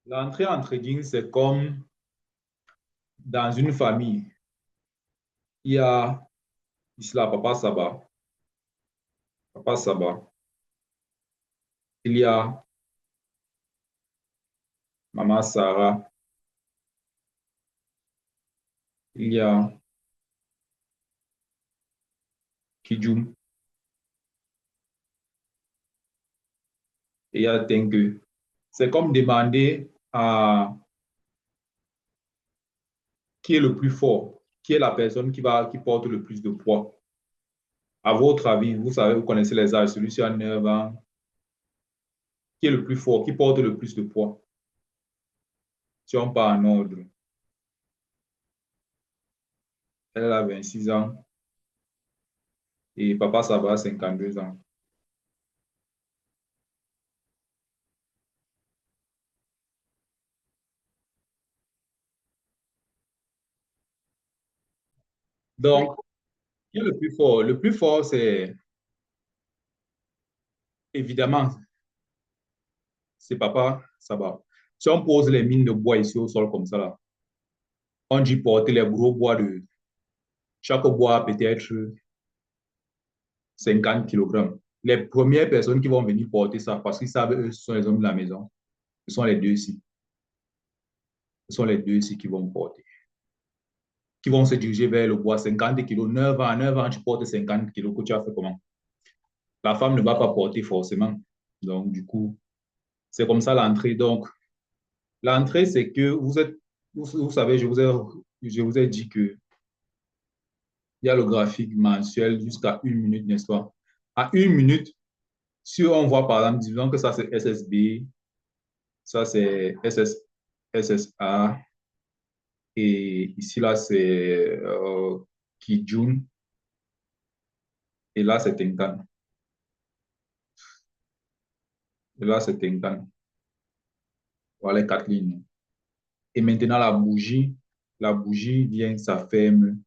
L'entrée en trading, c'est comme dans une famille. Il y a ici là, Papa Saba. Il y a Maman Sarah. Il y a Kijum. Et il y a Tengue. C'est comme demander à qui est le plus fort, qui est la personne qui porte le plus de poids. À votre avis, vous savez, vous connaissez les âges, celui-ci a 9 ans, qui est le plus fort, qui porte le plus de poids. Si on part en ordre, elle a 26 ans et Papa Saba a 52 ans. Donc, qui est le plus fort? Le plus fort, c'est évidemment, c'est Papa Saba. Si on pose les mines de bois ici au sol comme ça, là, on dit porter les gros bois de chaque bois peut-être 50 kilogrammes. Les premières personnes qui vont venir porter ça, parce qu'ils savent, eux, ce sont les hommes de la maison, ce sont les deux ici. Ce sont les deux ici qui vont porter, qui vont se diriger vers le bois 50 kilos. 9 ans, tu portes 50 kilos, que tu as fait comment? La femme ne va pas porter forcément. Donc, du coup, c'est comme ça l'entrée. Donc, l'entrée, c'est que vous savez, je vous ai dit que il y a le graphique mensuel jusqu'à 1 minute, n'est-ce pas? À 1 minute, si on voit par exemple, disons que ça c'est SSB, ça c'est SSA, et ici là c'est Kijun, et là c'est Tenkan. Et là c'est Tenkan. Voilà les quatre lignes. Et maintenant la bougie vient, ça ferme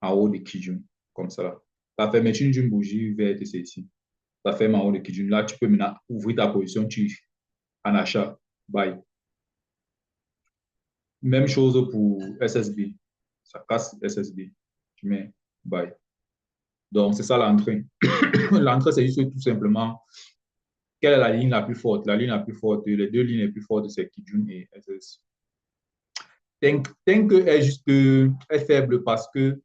en haut de Kijun, comme ça là. La fermeture d'une bougie verte, c'est ici. Ça ferme en haut de Kijun. Là, tu peux maintenant ouvrir ta position en achat. Bye. Même chose pour SSB. Ça casse SSB. Tu mets bye. Donc, c'est ça l'entrée. L'entrée, c'est juste tout simplement quelle est la ligne la plus forte. La ligne la plus forte, les deux lignes les plus fortes, c'est Kijun et SS. Tank est juste est faible parce que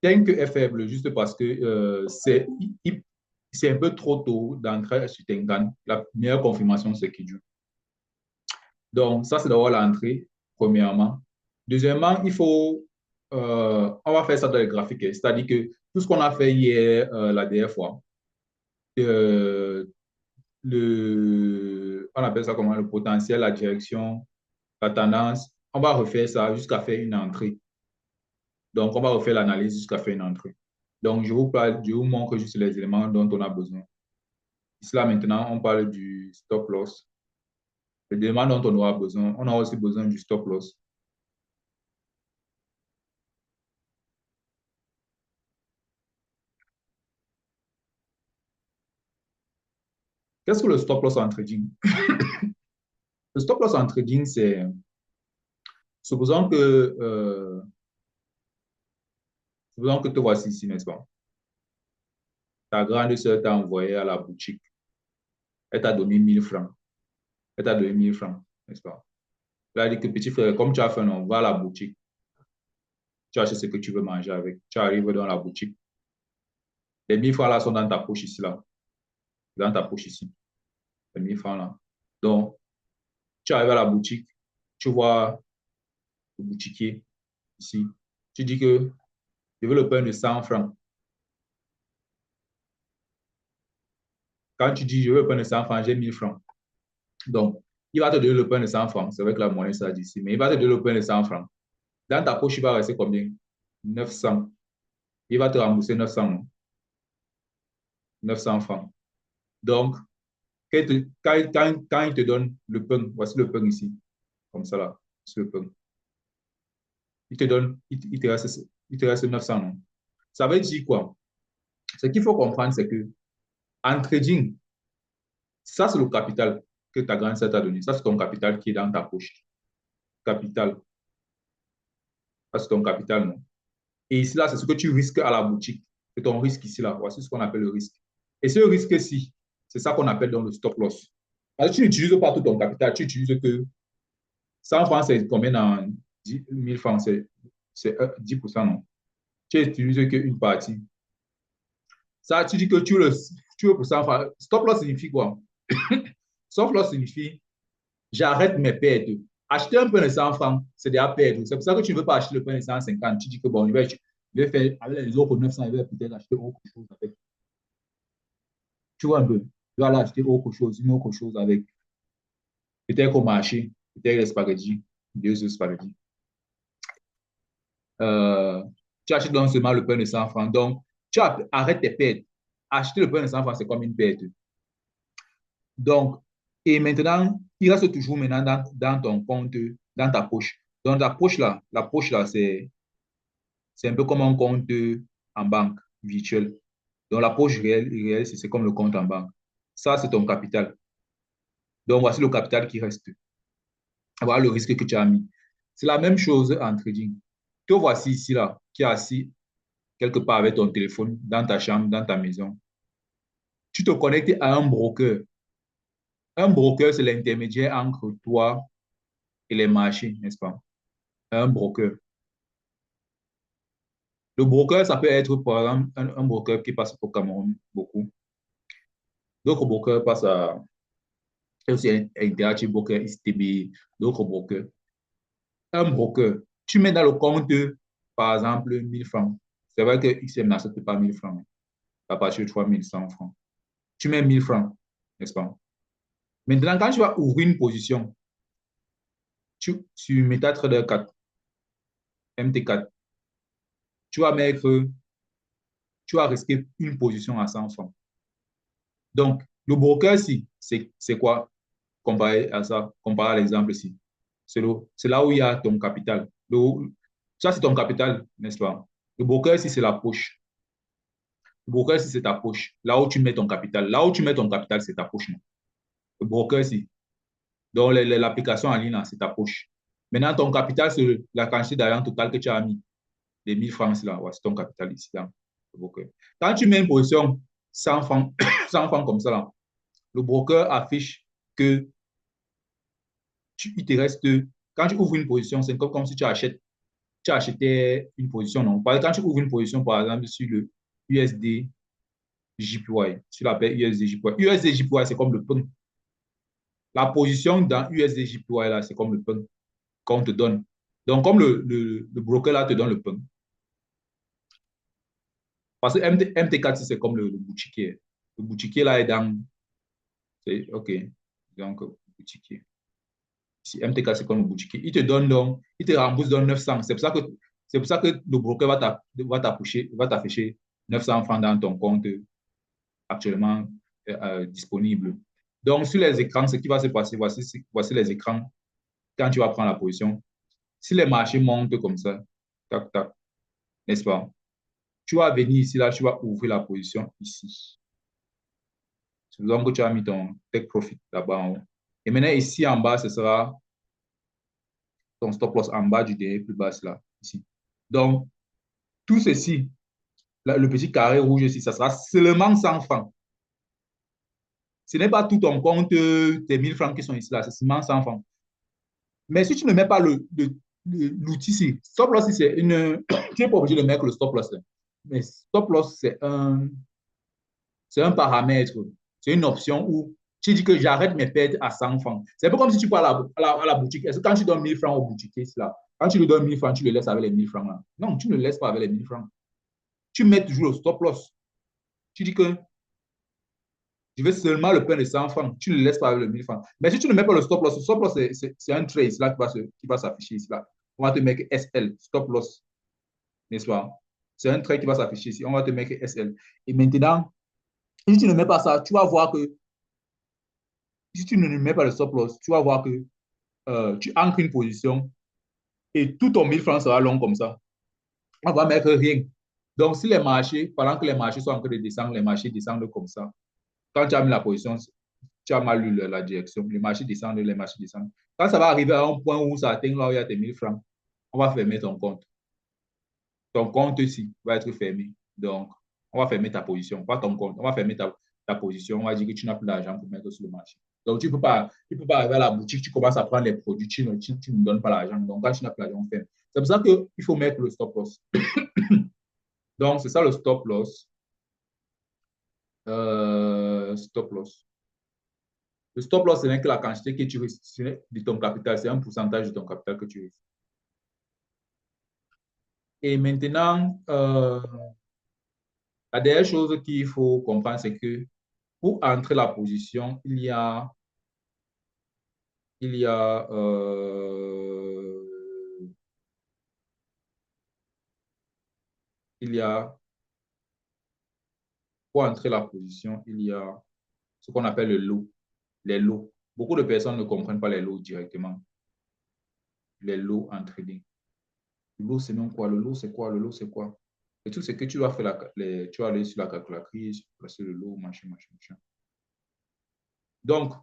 Tank est faible juste parce que c'est un peu trop tôt d'entrer sur Tenkan. La meilleure confirmation, c'est Kijun. Donc, ça, c'est d'abord l'entrée, premièrement. Deuxièmement, on va faire ça dans les graphiques, c'est-à-dire que tout ce qu'on a fait hier, la dernière fois, euh, on appelle ça comment, le potentiel, la direction, la tendance, on va refaire ça jusqu'à faire une entrée. Donc, on va refaire l'analyse jusqu'à faire une entrée. Donc, je vous montre juste les éléments dont on a besoin. Ici, là, maintenant, on parle du stop loss. Les éléments dont on aura besoin, on a aussi besoin du stop loss. Qu'est-ce que le stop loss en trading? Le stop loss en trading, c'est supposons que, supposons que te voici ici, n'est-ce pas? Ta grande sœur t'a envoyé à la boutique. Elle t'a donné 1000 francs. Elle t'a donné 1000 francs, n'est-ce pas? Elle a dit que petit frère, comme tu as fait, non, va à la boutique. Tu achètes ce que tu veux manger avec. Tu arrives dans la boutique. Les 1000 francs là sont dans ta poche ici, là. Dans ta poche ici. Les 1000 francs là. Donc, tu arrives à la boutique. Tu vois le boutiquier ici. Tu dis que je veux le pain de 100 francs. Quand tu dis je veux le pain de 100 francs, j'ai 1000 francs. Donc, il va te donner le pain de 100 francs. C'est vrai que la monnaie, ça d'ici. Mais il va te donner le pain de 100 francs. Dans ta poche, il va rester combien? 900. Il va te rembourser 900, 900 francs. Donc, quand il te donne le pain, voici le pain ici, comme ça là, c'est le pain. Il te reste 900, non? Ça veut dire quoi? Ce qu'il faut comprendre, c'est que en trading, Ça, c'est le capital que ta grande sœur t'a donné. Ça, c'est ton capital qui est dans ta poche. Capital. Ça, c'est ton capital, non? Et ici, là, c'est ce que tu risques à la boutique. C'est ton risque ici, là. Voici ce qu'on appelle le risque. Et ce risque-ci, c'est ça qu'on appelle dans le stop loss. Parce que tu n'utilises pas tout ton capital. Tu n'utilises que 100 francs, c'est combien dans 10 000 francs? C'est 10%, non? Tu n'utilises qu'une partie. Ça, tu dis que tu veux pour 100 francs. Stop loss signifie quoi? Stop loss signifie j'arrête mes pertes. Acheter un pain de 100 francs, c'est déjà perdre. C'est pour ça que tu ne veux pas acheter le pain de 150. Tu dis que bon, je vais faire avec les autres 900, je vais peut-être acheter autre chose avec. Tu vois un peu, tu vas aller acheter autre chose, une autre chose avec. Peut-être au marché, peut-être les spaghettis, 2 spaghettis. Euh, Tu achètes donc seulement le pain de 100 francs. Donc, arrêtes tes pertes. Acheter le pain de 100 francs, c'est comme une perte. Donc, et maintenant, il reste toujours maintenant dans ton compte, dans ta poche. Dans ta poche là, la poche là, c'est un peu comme un compte en banque virtuel. Donc, la poche réelle c'est comme le compte en banque. Ça, c'est ton capital. Donc, voici le capital qui reste. Voilà le risque que tu as mis. C'est la même chose en trading. Te voici ici, là, qui est assis quelque part avec ton téléphone, dans ta chambre, dans ta maison. Tu te connectes à un broker. Un broker, c'est l'intermédiaire entre toi et les marchés, n'est-ce pas? Un broker. Le broker, ça peut être, par exemple, un broker qui passe au Cameroun, beaucoup. D'autres brokers passent à aussi Interactive Broker, ICTB, d'autres brokers. Un broker, tu mets dans le compte, par exemple, 1000 francs. C'est vrai que XM n'accepte pas 1000 francs, à partir de 3100 francs. Tu mets 1000 francs, n'est-ce pas? Maintenant, quand tu vas ouvrir une position, sur MetaTrader 4, MT4, tu vas mettre, tu vas risquer une position à 100 francs. Donc, le broker, si, c'est quoi comparé à ça, comparé à l'exemple ici? C'est là où il y a ton capital. Ça, c'est ton capital, n'est-ce pas? Le broker, si c'est la poche. Le broker, si c'est ta poche. Là où tu mets ton capital. Là où tu mets ton capital, c'est ta poche. Non? Le broker, si. Donc, l'application en ligne, c'est ta poche. Maintenant, ton capital, c'est la quantité d'argent total que tu as mis. Les 1000 francs, là, ouais, c'est ton capital ici. Là, le broker. Quand tu mets une position 100 francs, 100 francs comme ça, là, le broker affiche que il te reste, quand tu ouvres une position, c'est comme si tu achetais une position, non? Par exemple, quand tu ouvres une position, par exemple, sur le USD JPY, sur la paire USD JPY. USD JPY, c'est comme le pain. La position dans USD JPY, là, c'est comme le pain qu'on te donne. Donc, comme le broker, là, te donne le pain. Parce que MT4, c'est comme le boutiquier. Le boutiquier, là, est dans... OK. Donc, boutiquier. Si MTK, c'est comme le boutiquier. Il te donne donc, il te rembourse donc 900. C'est pour ça que le broker va t'afficher 900 francs dans ton compte actuellement disponible. Donc, sur les écrans, ce qui va se passer, voici les écrans quand tu vas prendre la position. Si les marchés montent comme ça, tac, tac, n'est-ce pas? Tu vas venir ici, là, tu vas ouvrir la position ici. C'est donc que tu as mis ton take profit là-bas en haut. Et maintenant, ici en bas, ce sera ton stop loss en bas du dernier plus bas, là, ici. Donc, tout ceci, là, le petit carré rouge ici, ça sera seulement 100 francs. Ce n'est pas tout ton compte, tes 1000 francs qui sont ici, là, c'est seulement 100 francs. Mais si tu ne mets pas l'outil ici, stop loss, c'est une. Tu n'es pas obligé de mettre le stop loss. Là. Mais stop loss, c'est un paramètre, c'est une option où tu dis que j'arrête mes pertes à 100 francs. C'est un peu comme si tu parles à la boutique. Est-ce que quand tu donnes 1000 francs au boutiquier, là, quand tu lui donnes 1000 francs, tu le laisses avec les 1000 francs là? Non, tu ne le laisses pas avec les 1000 francs. Tu mets toujours le stop loss. Tu dis que je veux seulement le pain de 100 francs. Tu ne le laisses pas avec le 1000 francs. Mais si tu ne mets pas le stop loss, c'est un trace là qui va s'afficher ici. Là. On va te mettre SL, stop loss, n'est-ce pas? C'est un trait qui va s'afficher ici. On va te mettre SL. Et maintenant, si tu ne mets pas ça, tu vas voir que si tu ne mets pas le stop loss, tu vas voir que tu ancres une position et tout ton 1000 francs sera long comme ça. On va mettre rien. Donc, si les marchés, pendant que les marchés sont en train de descendre, les marchés descendent comme ça. Quand tu as mis la position, tu as mal lu la direction. Les marchés descendent, les marchés descendent. Quand ça va arriver à un point où ça atteint là où il y a tes 1000 francs, on va fermer ton compte. Ton compte aussi va être fermé. Donc, on va fermer ta position, pas ton compte. On va fermer ta position. On va dire que tu n'as plus d'argent pour mettre sur le marché. Donc, tu ne peux pas arriver à la boutique, tu commences à prendre les produits, tu ne donnes pas l'argent. Donc, quand tu n'as plus d'argent, on ferme. C'est pour ça qu'il faut mettre le stop loss. Donc, c'est ça le stop loss. Stop loss. Le stop loss, ce n'est que la quantité que tu risques de ton capital. C'est un pourcentage de ton capital que tu risques. Et maintenant, la dernière chose qu'il faut comprendre, c'est que pour entrer la position, il y a, il y a, il y a, pour entrer la position, il y a ce qu'on appelle le lot, les lots. Beaucoup de personnes ne comprennent pas les lots directement. Les lots en trading. Le lot, c'est même quoi? Le lot, c'est quoi? Le lot, c'est quoi? Et tout ce que tu dois faire, tu vas aller sur la calculatrice, placer le lot, machin, machin, machin. Donc,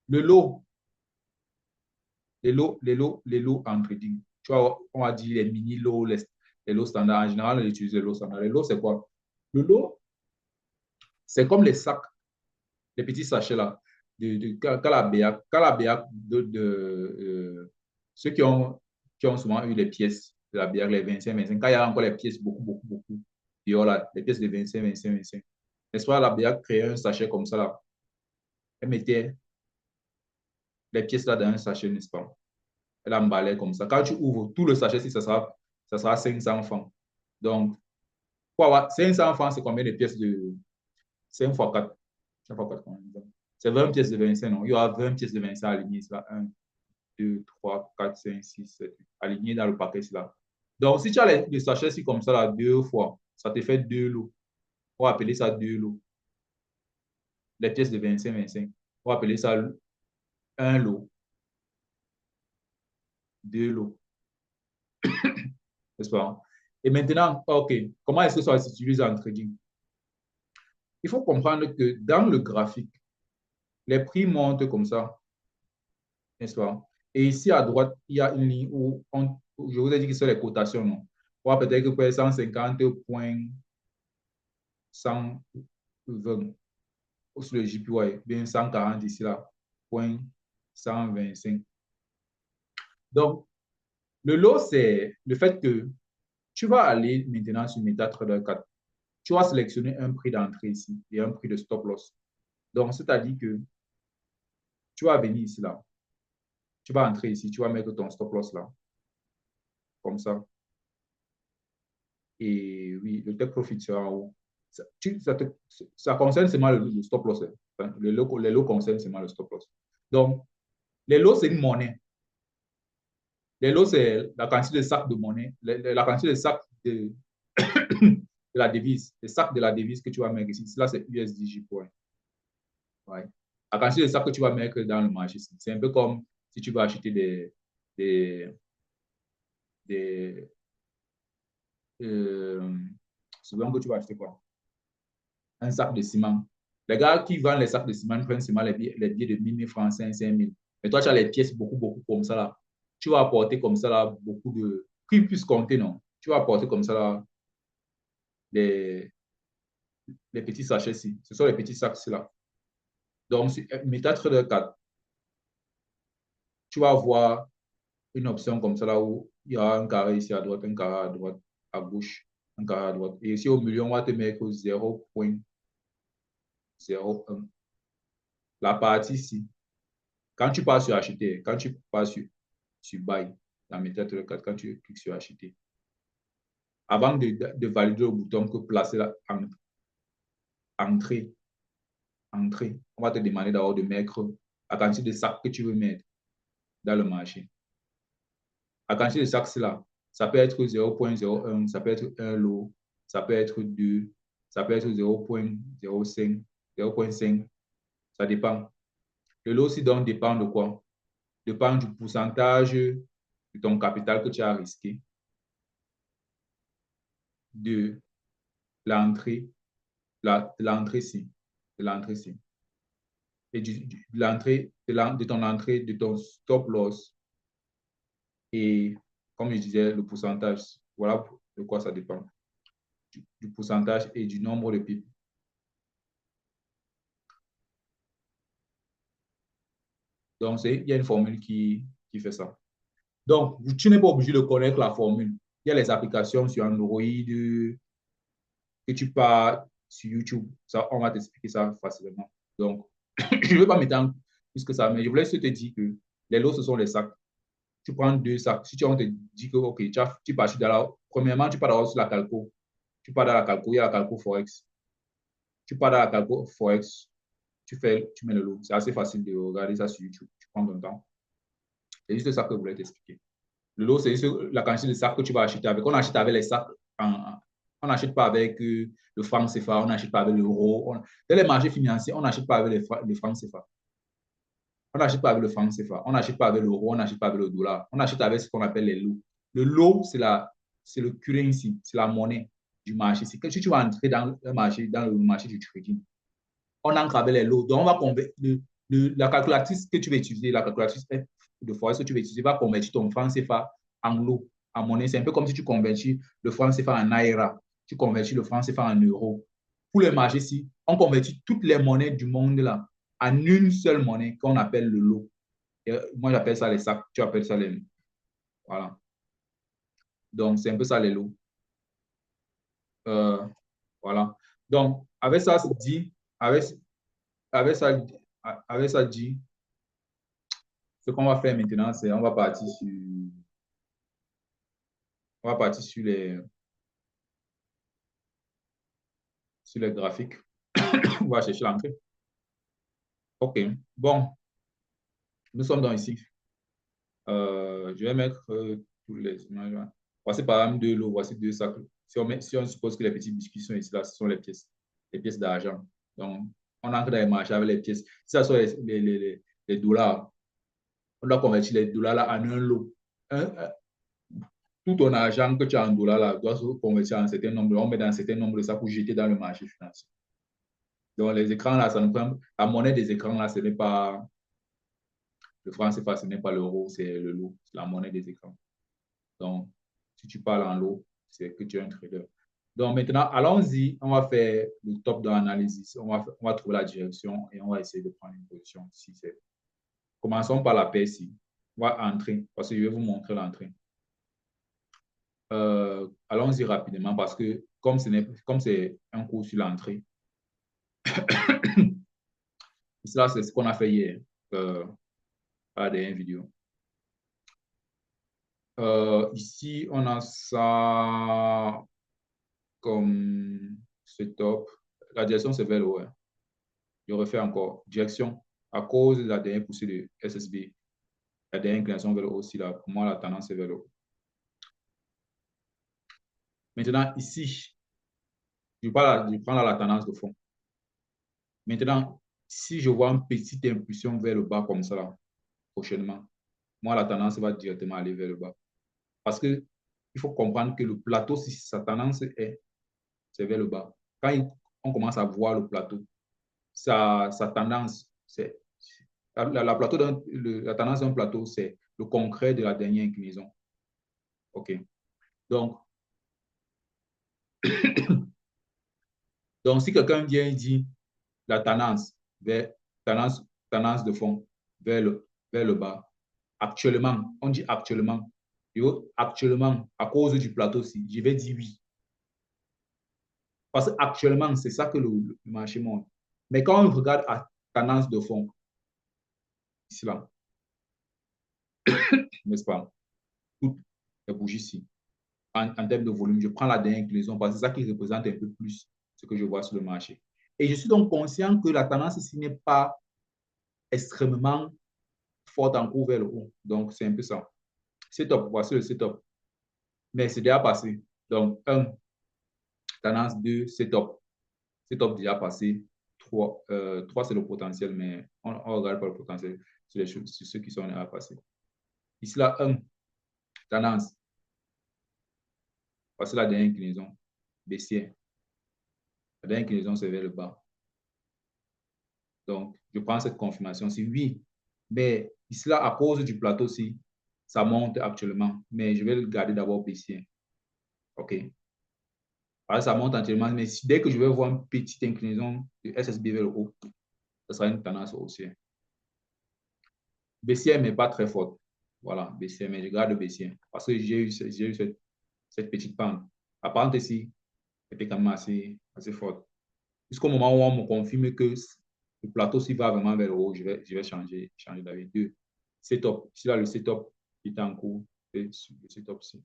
le lot, les lots en trading. Tu vois, on va dire les mini-lots, les lots standards. En général, on utilise les lots standards. Les lots, c'est quoi? Le lot, c'est comme les sacs, les petits sachets là. Quand la BA ceux qui ont souvent eu les pièces de la BA, les 25, 25, quand il y a encore les pièces beaucoup, beaucoup, beaucoup, et voilà, les pièces de 25, 25, 25. N'est-ce pas, la BA créait un sachet comme ça là. Elle mettait les pièces là dans un sachet, n'est-ce pas? Elle emballait comme ça. Quand tu ouvres tout le sachet, si ça sera 500 francs. Donc, pour avoir 500 francs, c'est combien de pièces de 5 fois 4? 5 fois 4, c'est 20 pièces de 25, non? Il y aura 20 pièces de 25 alignées, c'est là. 1, 2, 3, 4, 5, 6, 7, alignées dans le paquet, c'est là. Donc, si tu as les sachets ici comme ça, là, deux fois, ça te fait deux lots. On va appeler ça deux lots. Les pièces de 25, 25. On va appeler ça un lot, deux lots. N'est-ce pas? Et maintenant, OK, comment est-ce que ça s'utilise en trading? Il faut comprendre que dans le graphique, les prix montent comme ça, n'est-ce pas? Et ici à droite, il y a une ligne où je vous ai dit que c'est les cotations, non? On va peut-être que 150.120 sur le JPY, bien 140 ici là, point 125. Donc, le lot, c'est le fait que tu vas aller maintenant sur MetaTrader 4. Tu vas sélectionner un prix d'entrée ici et un prix de stop loss. Donc, c'est-à-dire que tu vas venir ici là. Tu vas entrer ici, tu vas mettre ton stop loss là, comme ça. Et oui, le take profit sera en haut. Ça concerne seulement le stop loss. Enfin, les lots concernent seulement le stop loss. Donc, les lots, c'est une monnaie. Les lots, c'est la quantité de sacs de monnaie, la quantité de sacs de, de la devise, les sacs de la devise que tu vas mettre ici. Là, c'est USDJ point. Ouais. La quantité de sacs que tu vas mettre dans le marché, c'est un peu comme si tu vas acheter des, des souvent que tu vas acheter quoi? Un sac de ciment. Les gars qui vendent les sacs de ciment prennent seulement les billets de 1000 francs, 5 000. Mais toi, tu as les pièces beaucoup, beaucoup comme ça là. Tu vas apporter comme ça là beaucoup de. Qui puisse compter, non? Tu vas apporter comme ça là les, les petits sachets-ci. Ce sont les petits sacs-ci là. Donc, sur MetaTrader 4, tu vas avoir une option comme ça là où il y a un carré ici à droite, un carré à droite, à gauche, un carré à droite. Et ici au milieu, on va te mettre 0.01. La partie ici, quand tu passes sur acheter, quand tu passes sur buy, dans MetaTrader 4, quand tu cliques sur acheter, avant de valider le bouton que placer là, entrée, entrée, on va te demander d'abord de mettre la quantité de sacs que tu veux mettre dans le marché. La quantité de sacs, c'est là. Ça peut être 0.01, ça peut être un lot, ça peut être 2, ça peut être 0.05, 0.5, ça dépend. Le lot aussi donc dépend de quoi? Dépend du pourcentage de ton capital que tu as risqué, de l'entrée, l'entrée-ci, de l'entrée-ci. et de ton entrée, de ton stop loss et, comme je disais, le pourcentage. Voilà de quoi ça dépend. Du pourcentage et du nombre de pips. Donc, il y a une formule qui fait ça. Donc, tu n'es pas obligé de connaître la formule. Il y a les applications sur Android que tu pars sur YouTube. Ça, on va t'expliquer ça facilement. Donc, je ne vais pas m'étendre plus que ça, mais je voulais juste te dire que les lots, ce sont les sacs. Tu prends 2 sacs. Si on te dit que, OK, tu pars dans premièrement, tu pars d'abord sur la calco. Tu pars dans la calco, il y a la calco Forex. Tu pars dans la calco Forex, tu mets le lot. C'est assez facile de regarder ça sur YouTube. Tu prends ton temps. C'est juste ça que je voulais t'expliquer. Le lot, c'est juste la quantité de sacs que tu vas acheter avec. On achète avec les sacs. On n'achète pas avec le franc CFA, on n'achète pas avec l'euro. Dans les marchés financiers, on n'achète pas avec le franc CFA. On n'achète pas avec le franc CFA. On n'achète pas avec l'euro, on n'achète pas avec le dollar. On achète avec ce qu'on appelle les lots. Le lot, c'est le currency, c'est la monnaie du marché. C'est que si tu vas entrer dans le marché du trading, on entre avec les lots. Donc, on va convertir la calculatrice que tu vas utiliser, la calculatrice de Forex que tu vas utiliser, va convertir ton franc CFA en lot, en monnaie. C'est un peu comme si tu convertis le franc CFA en naira, tu convertis le franc CFA en euros. Pour le marché ici, on convertit toutes les monnaies du monde là en une seule monnaie qu'on appelle le lot. Et moi, j'appelle ça les sacs, tu appelles ça les... Voilà. Donc, c'est un peu ça les lots. Voilà. Donc, avec ça dit, avec ça, avec ça dit, ce qu'on va faire maintenant, c'est on va partir sur les graphiques. On va chercher l'entrée. OK. Bon, nous sommes dans ici. Je vais mettre tous les images. Voici par exemple 2 lots, voici 2 sacs. Si on suppose que les petits biscuits sont ici, là, ce sont les pièces d'argent. Donc, on entre dans les marchés avec les pièces. Si ça sont les dollars, on doit convertir les dollars là en un lot. Tout ton argent que tu as en dollars là doit se convertir en un certain nombre. On met dans un certain nombre de ça pour jeter dans le marché financier. Donc, les écrans là, ça nous prend. La monnaie des écrans là, ce n'est pas le franc CFA, ce n'est pas l'euro, c'est le lot, c'est la monnaie des écrans. Donc, si tu parles en lot, c'est que tu es un trader. Donc, maintenant, allons-y. On va faire le top de l'analyse. On va trouver la direction et on va essayer de prendre une position. Commençons par la paix ici. On va entrer parce que je vais vous montrer l'entrée. Allons-y rapidement parce que comme c'est un cours sur l'entrée, cela c'est ce qu'on a fait hier à la dernière vidéo. Ici, on a ça comme setup. La direction, c'est vers le haut. Je refais encore. Direction, à cause de la dernière poussée de SSB, la dernière inclination vers le haut aussi, là, pour moi, la tendance est vers le haut. Maintenant, ici, je prends la tendance de fond. Maintenant, si je vois une petite impulsion vers le bas comme ça, là, prochainement, moi, la tendance va directement aller vers le bas. Parce que il faut comprendre que le plateau, si sa tendance c'est vers le bas. Quand on commence à voir le plateau, sa tendance, c'est la tendance d'un plateau, c'est le concret de la dernière inclinaison. OK. Donc, donc si quelqu'un vient et dit la tendance, tendance de fond vers le bas, actuellement, on dit actuellement, actuellement, à cause du plateau, si je vais dire oui. Parce qu'actuellement, c'est ça que le marché montre. Mais quand on regarde à tendance de fond, ici là, n'est-ce pas? Toutes les bougies ici. En termes de volume, je prends la dernière inclinaison parce que c'est ça qui représente un peu plus ce que je vois sur le marché. Et je suis donc conscient que la tendance ici n'est pas extrêmement forte en cours vers le haut. Donc, c'est un peu ça. Setup, voici le setup. Mais c'est déjà passé. Donc, 1, tendance 2, setup. Setup déjà passé. 3, c'est le potentiel, mais on ne regarde pas le potentiel sur ceux qui sont déjà passés. Ici, là, 1, tendance. Voici la dernière inclinaison baissière. La dernière inclinaison, c'est vers le bas. Donc, je prends cette confirmation-ci. Oui, mais ici, là, à cause du plateau-ci, ça monte actuellement. Mais je vais le garder d'abord baissier. OK. Alors, ça monte actuellement. Mais dès que je vais voir une petite inclinaison de SSB vers le haut, ça sera une tendance haussière. Baissière, mais pas très forte. Voilà, baissière, mais je garde baissière. Parce que j'ai eu cette petite pente. La pente ici était quand même assez forte. Jusqu'au moment où on me confirme que le plateau s'il va vraiment vers le haut, je vais changer d'avis. Deux, setup. Ici, là, le setup qui est en cours, c'est le setup-ci.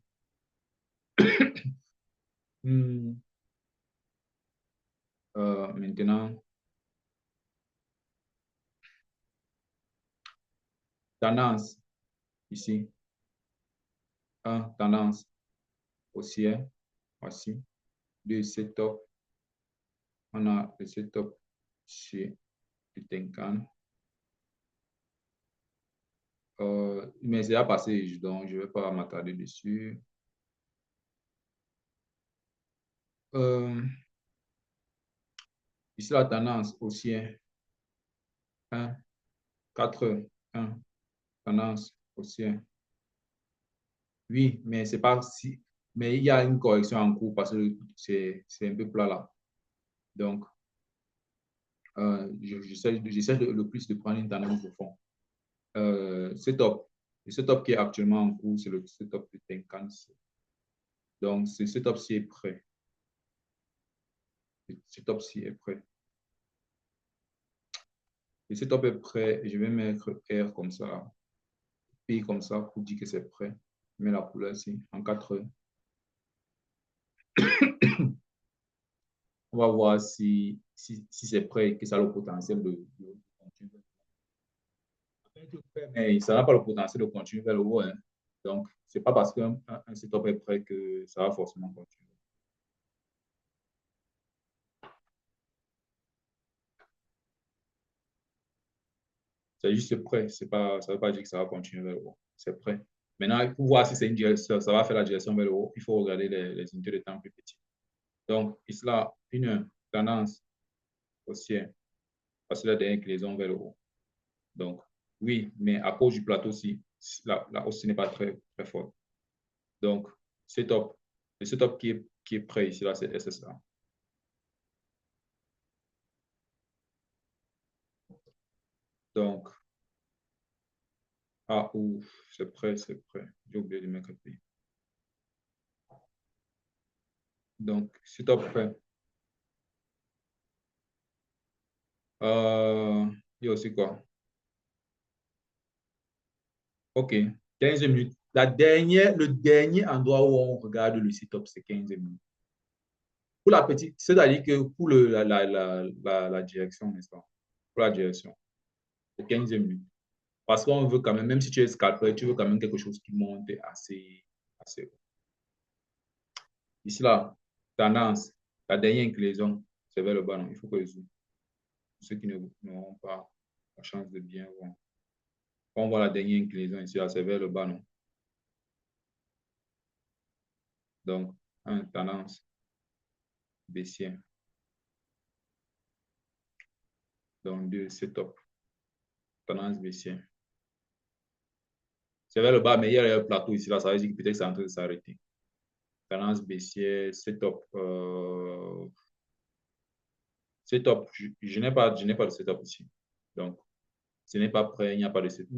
Maintenant, tendance, ici. Tendance haussière, voici. Deux, setup. On a le setup chez le Tenkan. Mais c'est à passer, donc je ne vais pas m'attarder dessus. Ici, la tendance haussière. 1, 4, 1, tendance haussière. Oui, mais c'est pas si. Mais il y a une correction en cours parce que c'est un peu plat là. Donc, j'essaie le plus de prendre une tendance de fond. Setup. Le setup qui est actuellement en cours, c'est le setup de Tenkan. Donc, ce setup-ci est prêt. Le setup-ci est prêt. Le setup est prêt. Je vais mettre R comme ça, P comme ça pour dire que c'est prêt. Je mets la couleur ici en 4 heures. On va voir si c'est prêt, que ça a le potentiel de continuer. Mais ça n'a pas le potentiel de continuer vers le haut. Hein. Donc, ce n'est pas parce qu'un setup est prêt que ça va forcément continuer. C'est juste prêt. Pas, ça ne veut pas dire que ça va continuer vers le haut. C'est prêt. Maintenant, pour voir si c'est une direction, ça va faire la direction vers le haut, il faut regarder les unités de temps plus petites. Donc, ici, là, une tendance haussière. Parce que la dernière inclinaison vers le haut. Donc, oui, mais à cause du plateau-ci, la hausse n'est pas très forte. Donc, setup. Le setup qui est prêt ici, là, c'est SSA. Donc, ouf, c'est prêt, c'est prêt. J'ai oublié de mettre P. Donc, setup prêt. Il y a aussi quoi? OK, 15 minutes. Le dernier endroit où on regarde le setup, c'est 15 minutes. Pour la petite, c'est-à-dire que pour la direction, n'est-ce pas? Pour la direction, c'est 15 minutes. Parce qu'on veut quand même si tu es scalper, tu veux quand même quelque chose qui monte assez haut. Ici, là, tendance, la dernière inclinaison, c'est vers le bas. Non? Il faut que ceux qui n'auront pas la chance de bien voir. Quand on voit la dernière inclinaison ici, là, c'est vers le bas. Non? Donc, tendance baissière. Donc, 2, c'est top. Tendance baissière. C'est vers le bas, mais il y a le plateau ici, là, ça veut dire que peut-être c'est en train de s'arrêter. Tendance baissière, c'est top. C'est top. Je n'ai pas de setup ici. Donc, ce n'est pas prêt, il n'y a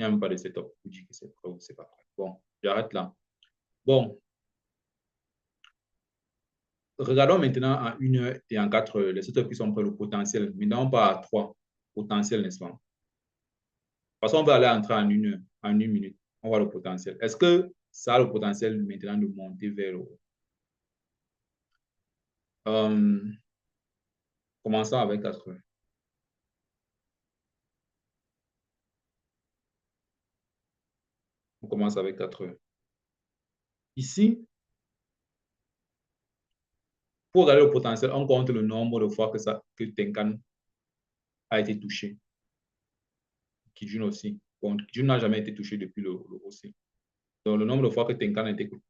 même pas de setup pour dire que c'est prêt ou c'est pas prêt. Bon, j'arrête là. Bon, regardons maintenant en 1 heure et en 4 heures les setups qui sont prêts, le potentiel. Maintenant, on part à 3 potentiels, n'est-ce pas? Parce qu'on va aller entrer en 1 heure, en 1 minute. On voit le potentiel. Est-ce que ça a le potentiel maintenant de monter vers le haut? Commençons avec 4 heures. On commence avec 4 heures. Ici, pour regarder le potentiel, on compte le nombre de fois que Tenkan a été touché. Kijun aussi. Bon, Kijun n'a jamais été touché depuis le aussi. Donc, le nombre de fois que Tenkan a été touché,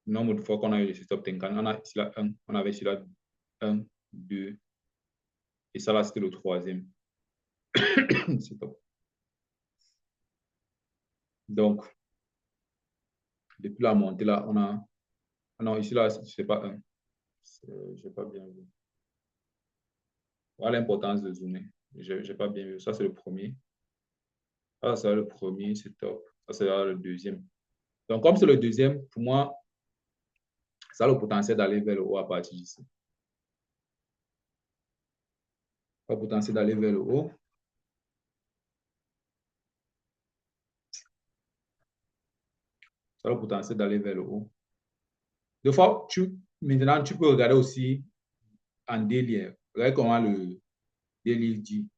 le nombre de fois qu'on a eu le stop Tenkan, on avait ici là 1, 2, et ça là, c'était le troisième. C'est top. Donc, depuis la montée, là, on a... Ah non, ici, là, c'est pas un. Je n'ai pas bien vu. Voilà l'importance de zoomer. Je n'ai pas bien vu. Ça, c'est le premier. Ça, c'est le premier, c'est top. Ça, c'est le deuxième. Donc, comme c'est le deuxième, pour moi, ça a le potentiel d'aller vers le haut à partir d'ici. Ça a le potentiel d'aller vers le haut. Ça a le potentiel d'aller vers le haut. Des fois, maintenant, tu peux regarder aussi en daily. Regarde comment le daily dit.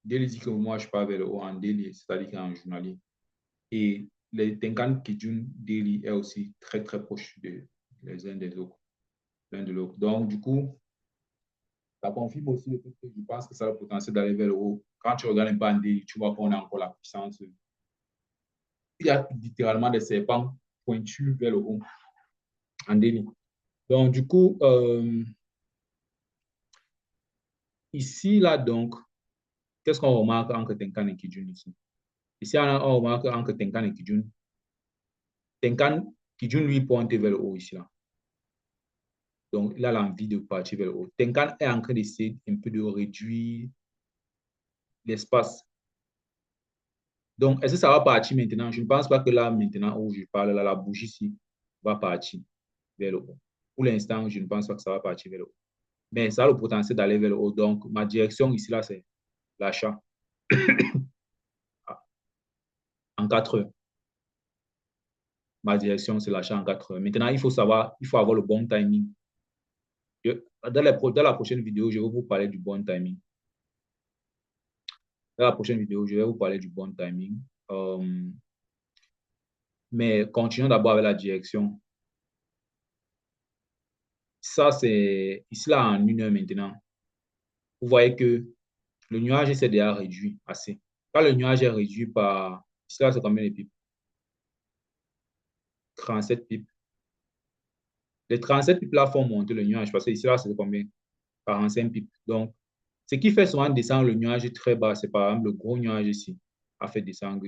Daily dit que moi, je pars vers le haut en daily, c'est-à-dire qu'en journalier. Et les Tenkan Kijun daily est aussi très, très proche les uns des autres. L'un de l'autre. Donc, du coup, ça confirme aussi le fait que je pense que ça a le potentiel d'aller vers le haut. Quand tu regardes un peu en daily, tu vois qu'on a encore la puissance. Il y a littéralement des serpents pointus vers le haut en daily. Donc, du coup, ici, là, donc, qu'est-ce qu'on remarque entre Tenkan et Kijun ici? Ici, on remarque entre Tenkan et Kijun. Tenkan, Kijun, lui, pointe vers le haut ici, là. Donc, il a l'envie de partir vers le haut. Tenkan est en train d'essayer un peu de réduire l'espace. Donc, est-ce que ça va partir maintenant? Je ne pense pas que là, maintenant, où je parle, là, la bougie ici va partir vers le haut. Pour l'instant, je ne pense pas que ça va partir vers le haut. Mais ça a le potentiel d'aller vers le haut. Donc, ma direction ici, là, c'est l'achat en 4 heures. Ma direction, c'est l'achat en 4 heures. Maintenant, il faut savoir, il faut avoir le bon timing. Dans la prochaine vidéo, je vais vous parler du bon timing. Dans la prochaine vidéo, je vais vous parler du bon timing. Mais continuons d'abord avec la direction. Ça, c'est ici là en 1 heure maintenant. Vous voyez que le nuage s'est déjà réduit assez. Quand le nuage est réduit par, ici là, c'est combien de pipes? 37 pipes. Les 37 pipes là font monter le nuage parce que ici là, c'est combien? 45 pipes. Donc, ce qui fait souvent descendre le nuage très bas, c'est par exemple le gros nuage ici, a fait descendre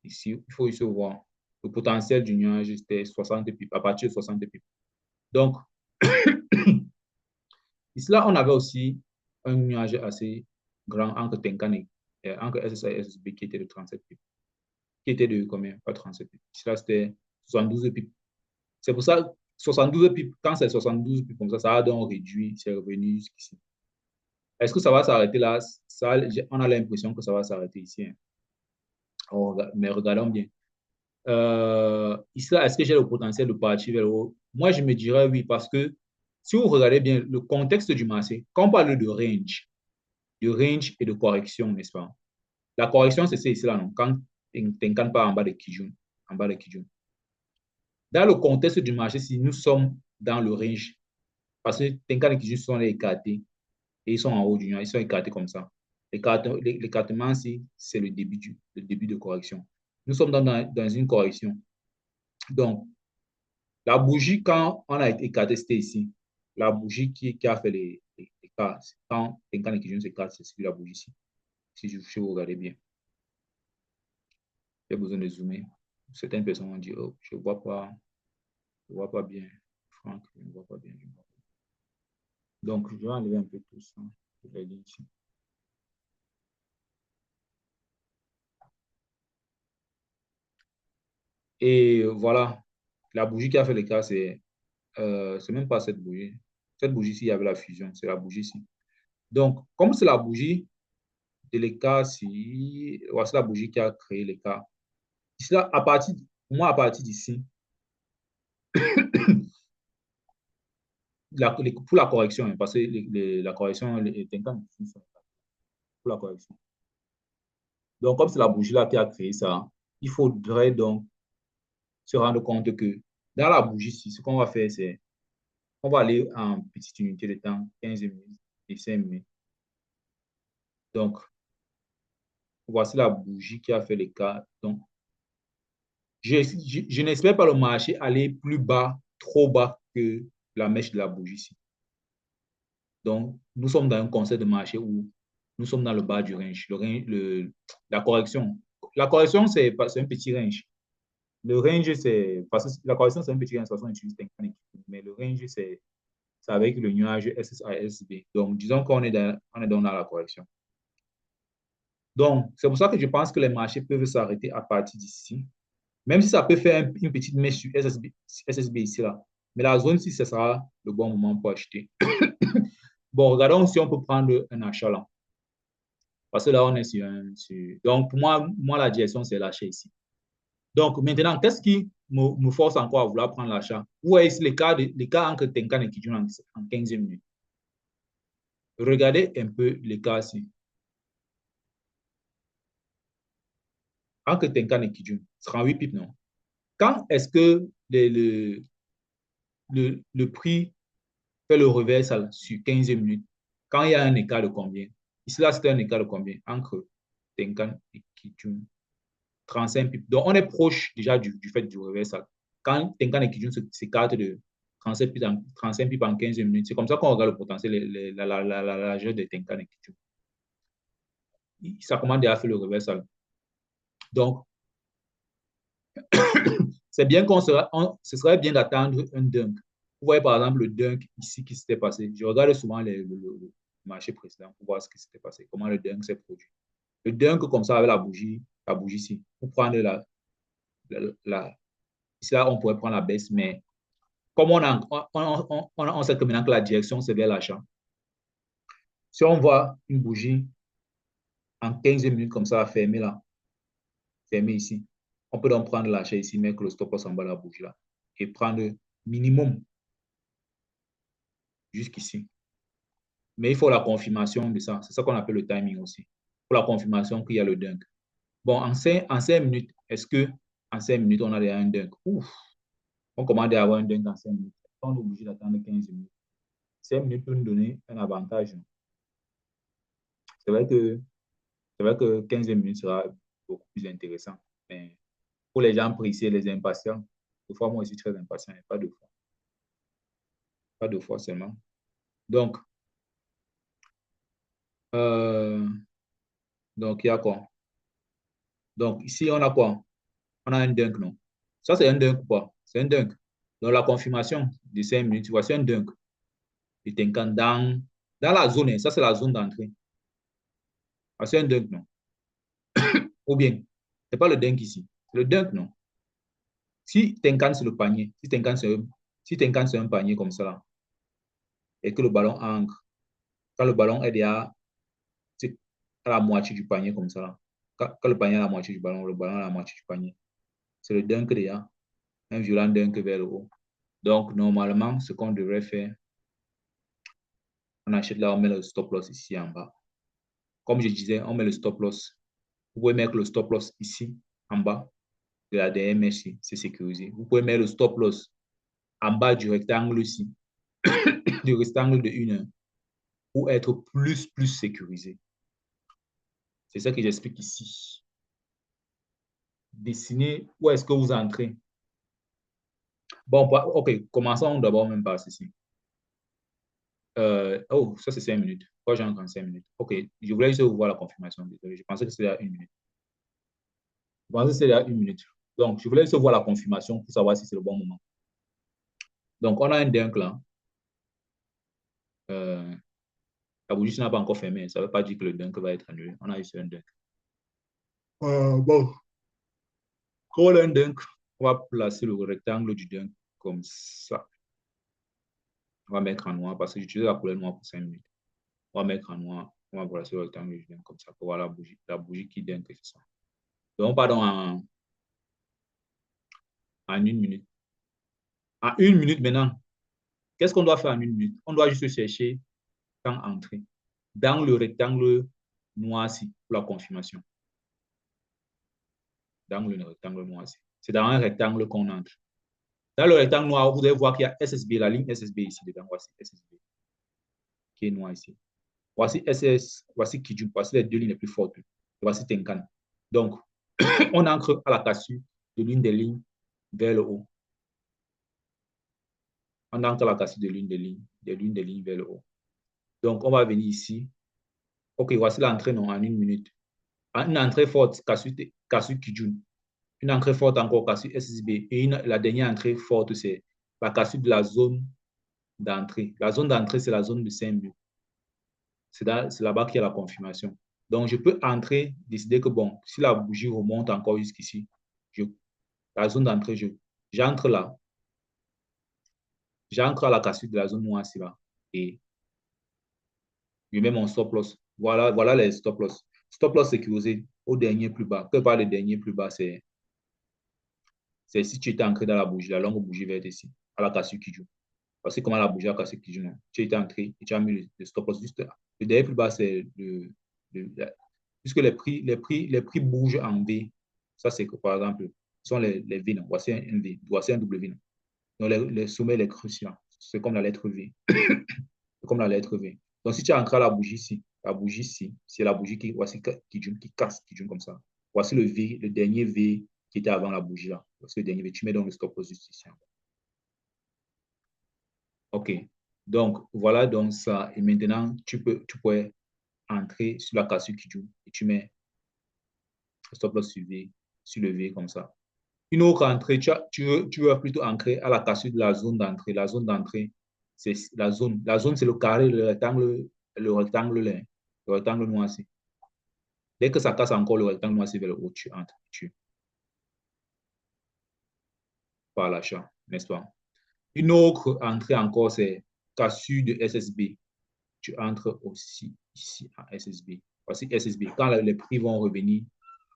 ici. Il faut ici voir. Le potentiel du nuage, c'était 60 pipes, à partir de 60 pipes. Donc, ici là, on avait aussi un nuage assez grand entre Tenkan et entre SSA et SSB qui était de 37 pipes. Qui était de combien? Pas 37 pipes. Ici là, c'était 72 pipes. C'est pour ça, 72 pipes, quand c'est 72 pipes comme ça a donc réduit, c'est revenu jusqu'ici. Est-ce que ça va s'arrêter là? Ça, on a l'impression que ça va s'arrêter ici. Hein. Mais regardons bien. Ici, est-ce que j'ai le potentiel de partir vers le haut? Moi, je me dirais oui, parce que si vous regardez bien le contexte du marché, quand on parle de range et de correction, n'est-ce pas? La correction, c'est ici là, non? Quand Tenkan part en bas de Kijun, en bas de Kijun. Dans le contexte du marché, si nous sommes dans le range, parce que Tenkan et Kijun sont écartés, et ils sont en haut du nuage, ils sont écartés comme ça. L'écartement, c'est le début de correction. Nous sommes dans une correction. Donc, la bougie, quand on a été écarté, c'était ici. La bougie qui a fait les cas, quand Tenkan et Kijun s'écartent, c'est la bougie ici. Si vous regardez bien. J'ai besoin de zoomer. Certaines personnes vont dire, oh, je ne vois pas bien. Franck, je ne vois pas bien. Donc, je vais enlever un peu tout ça. Je vais dire ici. Et voilà, la bougie qui a fait le cas, c'est même pas cette bougie. Cette bougie-ci, il y avait la fusion, c'est la bougie-ci. Donc, comme c'est la bougie de l'écart, voici la bougie qui a créé l'écart. Ici, là, à partir d'ici, pour la correction, hein, parce que la correction est pour la correction. Donc, comme c'est la bougie là qui a créé ça, il faudrait donc se rendre compte que dans la bougie ici, ce qu'on va faire, c'est on va aller en petite unité de temps, 15 minutes et 5 minutes. Donc, voici la bougie qui a fait le cas. Donc, je n'espère pas le marché aller plus bas, trop bas que la mèche de la bougie ici. Donc, nous sommes dans un concept de marché où Nous sommes dans le bas du range. La correction. La correction, c'est un petit range. Le range, c'est... Parce que la correction, c'est un petit range, de toute façon, on utilise Tenkan et Kijun. Mais le range, c'est avec le nuage SSASB. Donc, disons qu'on est dans la correction. Donc, c'est pour ça que je pense que les marchés peuvent s'arrêter à partir d'ici. Même si ça peut faire une petite mèche sur SSB ici, là. Mais la zone 6, ce sera le bon moment pour acheter. Bon, regardons si on peut prendre un achat là. Parce que là, on est sur un... Donc, pour moi, la direction, c'est l'achat ici. Donc, maintenant, qu'est-ce qui me force encore à vouloir prendre l'achat? Vous voyez ici les cas entre Tenkan et Kijun en 15 minutes. Regardez un peu les cas ici. Entre Tenkan et Kijun, 38 pips, non? Quand est-ce que le prix fait le reversal sur 15 minutes? Quand il y a un écart de combien? Ici, là, c'était un écart de combien? Entre Tenkan et Kijun. 35 pips. Donc, on est proche déjà du fait du reversal. Quand Tenkan et Kijun s'écartent de 35 pips en 15 minutes, c'est comme ça qu'on regarde le potentiel, la largeur de Tenkan et Kijun. Ça commence déjà à faire le reversal. Donc, c'est bien ce serait bien d'attendre un dunk. Vous voyez par exemple le dunk ici qui s'était passé. Je regarde souvent le marché précédent pour voir ce qui s'était passé, comment le dunk s'est produit. Le dunk comme ça avec la bougie ici. Pour prendre ici là, on pourrait prendre la baisse, mais comme on sait que maintenant que la direction c'est vers l'achat. Si on voit une bougie en 15 minutes comme ça fermée là, fermée ici, on peut donc prendre l'achat ici, mettre le stop loss en bas de la bougie là et prendre minimum jusqu'ici. Mais il faut la confirmation de ça. C'est ça qu'on appelle le timing aussi. Il faut la confirmation qu'il y a le dunk. Bon, en 5 minutes, est-ce que en 5 minutes, on a déjà un dunk? Ouf! On commande à avoir un dunk en 5 minutes. On est obligé d'attendre 15 minutes. 5 minutes peut nous donner un avantage. C'est vrai que 15 minutes sera beaucoup plus intéressant. Mais pour les gens pressés, les impatients, des fois, moi aussi, très impatient, pas deux fois. Pas deux fois seulement. Donc, il y a quoi? Donc, ici, on a quoi? On a un dunk, non? Ça, c'est un dunk ou pas? C'est un dunk. Donc, la confirmation de 5 minutes, voici un dunk. De Tenkan dans la zone, ça, c'est la zone d'entrée. Ah, c'est un dunk, non? Ou bien, c'est pas le dunk ici. Le dunk, non? Si Tenkan, c'est le panier, si Tenkan, c'est un panier comme ça, là, et que le ballon ancre, quand le ballon est déjà à la moitié du panier comme ça, là, quand le panier est à la moitié du ballon, le ballon est à la moitié du panier, c'est le dunk déjà, un violent dunk vers le haut. Donc, normalement, ce qu'on devrait faire, on achète là, on met le stop loss ici en bas. Comme je disais, on met le stop loss. Vous pouvez mettre le stop loss ici, en bas de la dernière mèche, c'est sécurisé. Vous pouvez mettre le stop loss en bas du rectangle ici, du rectangle de 1 heure, pour être plus sécurisé. C'est ça que j'explique ici. Dessinez où est-ce que vous entrez. Bon, ok, commençons d'abord même par ceci. Oh, ça c'est 5 minutes. Pourquoi j'entre en 5 minutes? Ok, je voulais juste vous voir la confirmation. Désolé, je pensais que c'était à 1 minute. Je pensais que c'était à 1 minute. Donc, je voulais juste voir la confirmation pour savoir si c'est le bon moment. Donc, on a un dunk là. La bougie n'a pas encore fermé. Ça ne veut pas dire que le dunk va être annulé. On a juste un dunk. Bon. Quand on a un dunk, on va placer le rectangle du dunk comme ça. On va mettre en noir parce que j'utilise la couleur noire pour 5 minutes. On va mettre en noir. On va placer le rectangle du dunk comme ça pour voir la bougie qui dunk. C'est ça. Donc, pardon, en 1 minute. En 1 minute maintenant, qu'est-ce qu'on doit faire en 1 minute? On doit juste chercher quand entrer dans le rectangle noir-ci pour la confirmation. Dans le rectangle noir-ci. C'est dans un rectangle qu'on entre. Dans le rectangle noir, vous allez voir qu'il y a SSB, la ligne SSB ici dedans. Voici SSB qui est noir ici. Voici SS, voici Kijun, voici les deux lignes les plus fortes. Voici Tenkan. Donc, on entre à la cassure de l'une des lignes vers le haut. On entre à la cassure de l'une des lignes vers le haut. Donc, on va venir ici OK, voici l'entrée non, en 1 minute. Une entrée forte, Casu Kijun. Une entrée forte encore, Casu SSB. Et la dernière entrée forte, c'est la cassure de la zone d'entrée. La zone d'entrée, c'est la zone de 5 minutes. C'est là-bas qu'il y a la confirmation. Donc, je peux entrer, décider que, bon, si la bougie remonte encore jusqu'ici, la zone d'entrée, j'entre là. J'entre à la cassure de la zone noire ici, là. Et je mets mon stop loss. Voilà les stop loss. Stop loss sécurisé au dernier plus bas. Que par le dernier plus bas, c'est si tu étais ancré dans la bougie, la longue bougie verte ici, à la cassure qui joue. Parce que comment la bougie a cassé qui joue, non. Tu étais entré et tu as mis le stop loss juste là. Le dernier plus bas, c'est puisque les prix bougent en V. Ça, c'est que, par exemple, ce sont les V. Non. Voici un V. Voici un W. Non. Donc, les sommets, les cruciaux, c'est comme la lettre V. C'est comme la lettre V. Donc, si tu as ancré la bougie ici, c'est la bougie voici, qui casse, qui joue comme ça. Voici le V, le dernier V qui était avant la bougie là. Voici le dernier V. Tu mets donc le stop loss juste ici. OK. Donc, voilà donc ça. Et maintenant, tu pourrais entrer sur la cassure qui joue et tu mets le stop loss sur le V comme ça. Une autre entrée, tu veux plutôt ancrer à la cassure de la zone d'entrée. La zone d'entrée, c'est la zone. La zone, c'est le carré, le rectangle là, le rectangle noirci. Dès que ça casse encore le rectangle noirci vers le haut, tu entres, par l'achat, n'est-ce pas? Une autre entrée encore, c'est cassure de SSB. Tu entres aussi ici à SSB. Voici SSB. Quand les prix vont revenir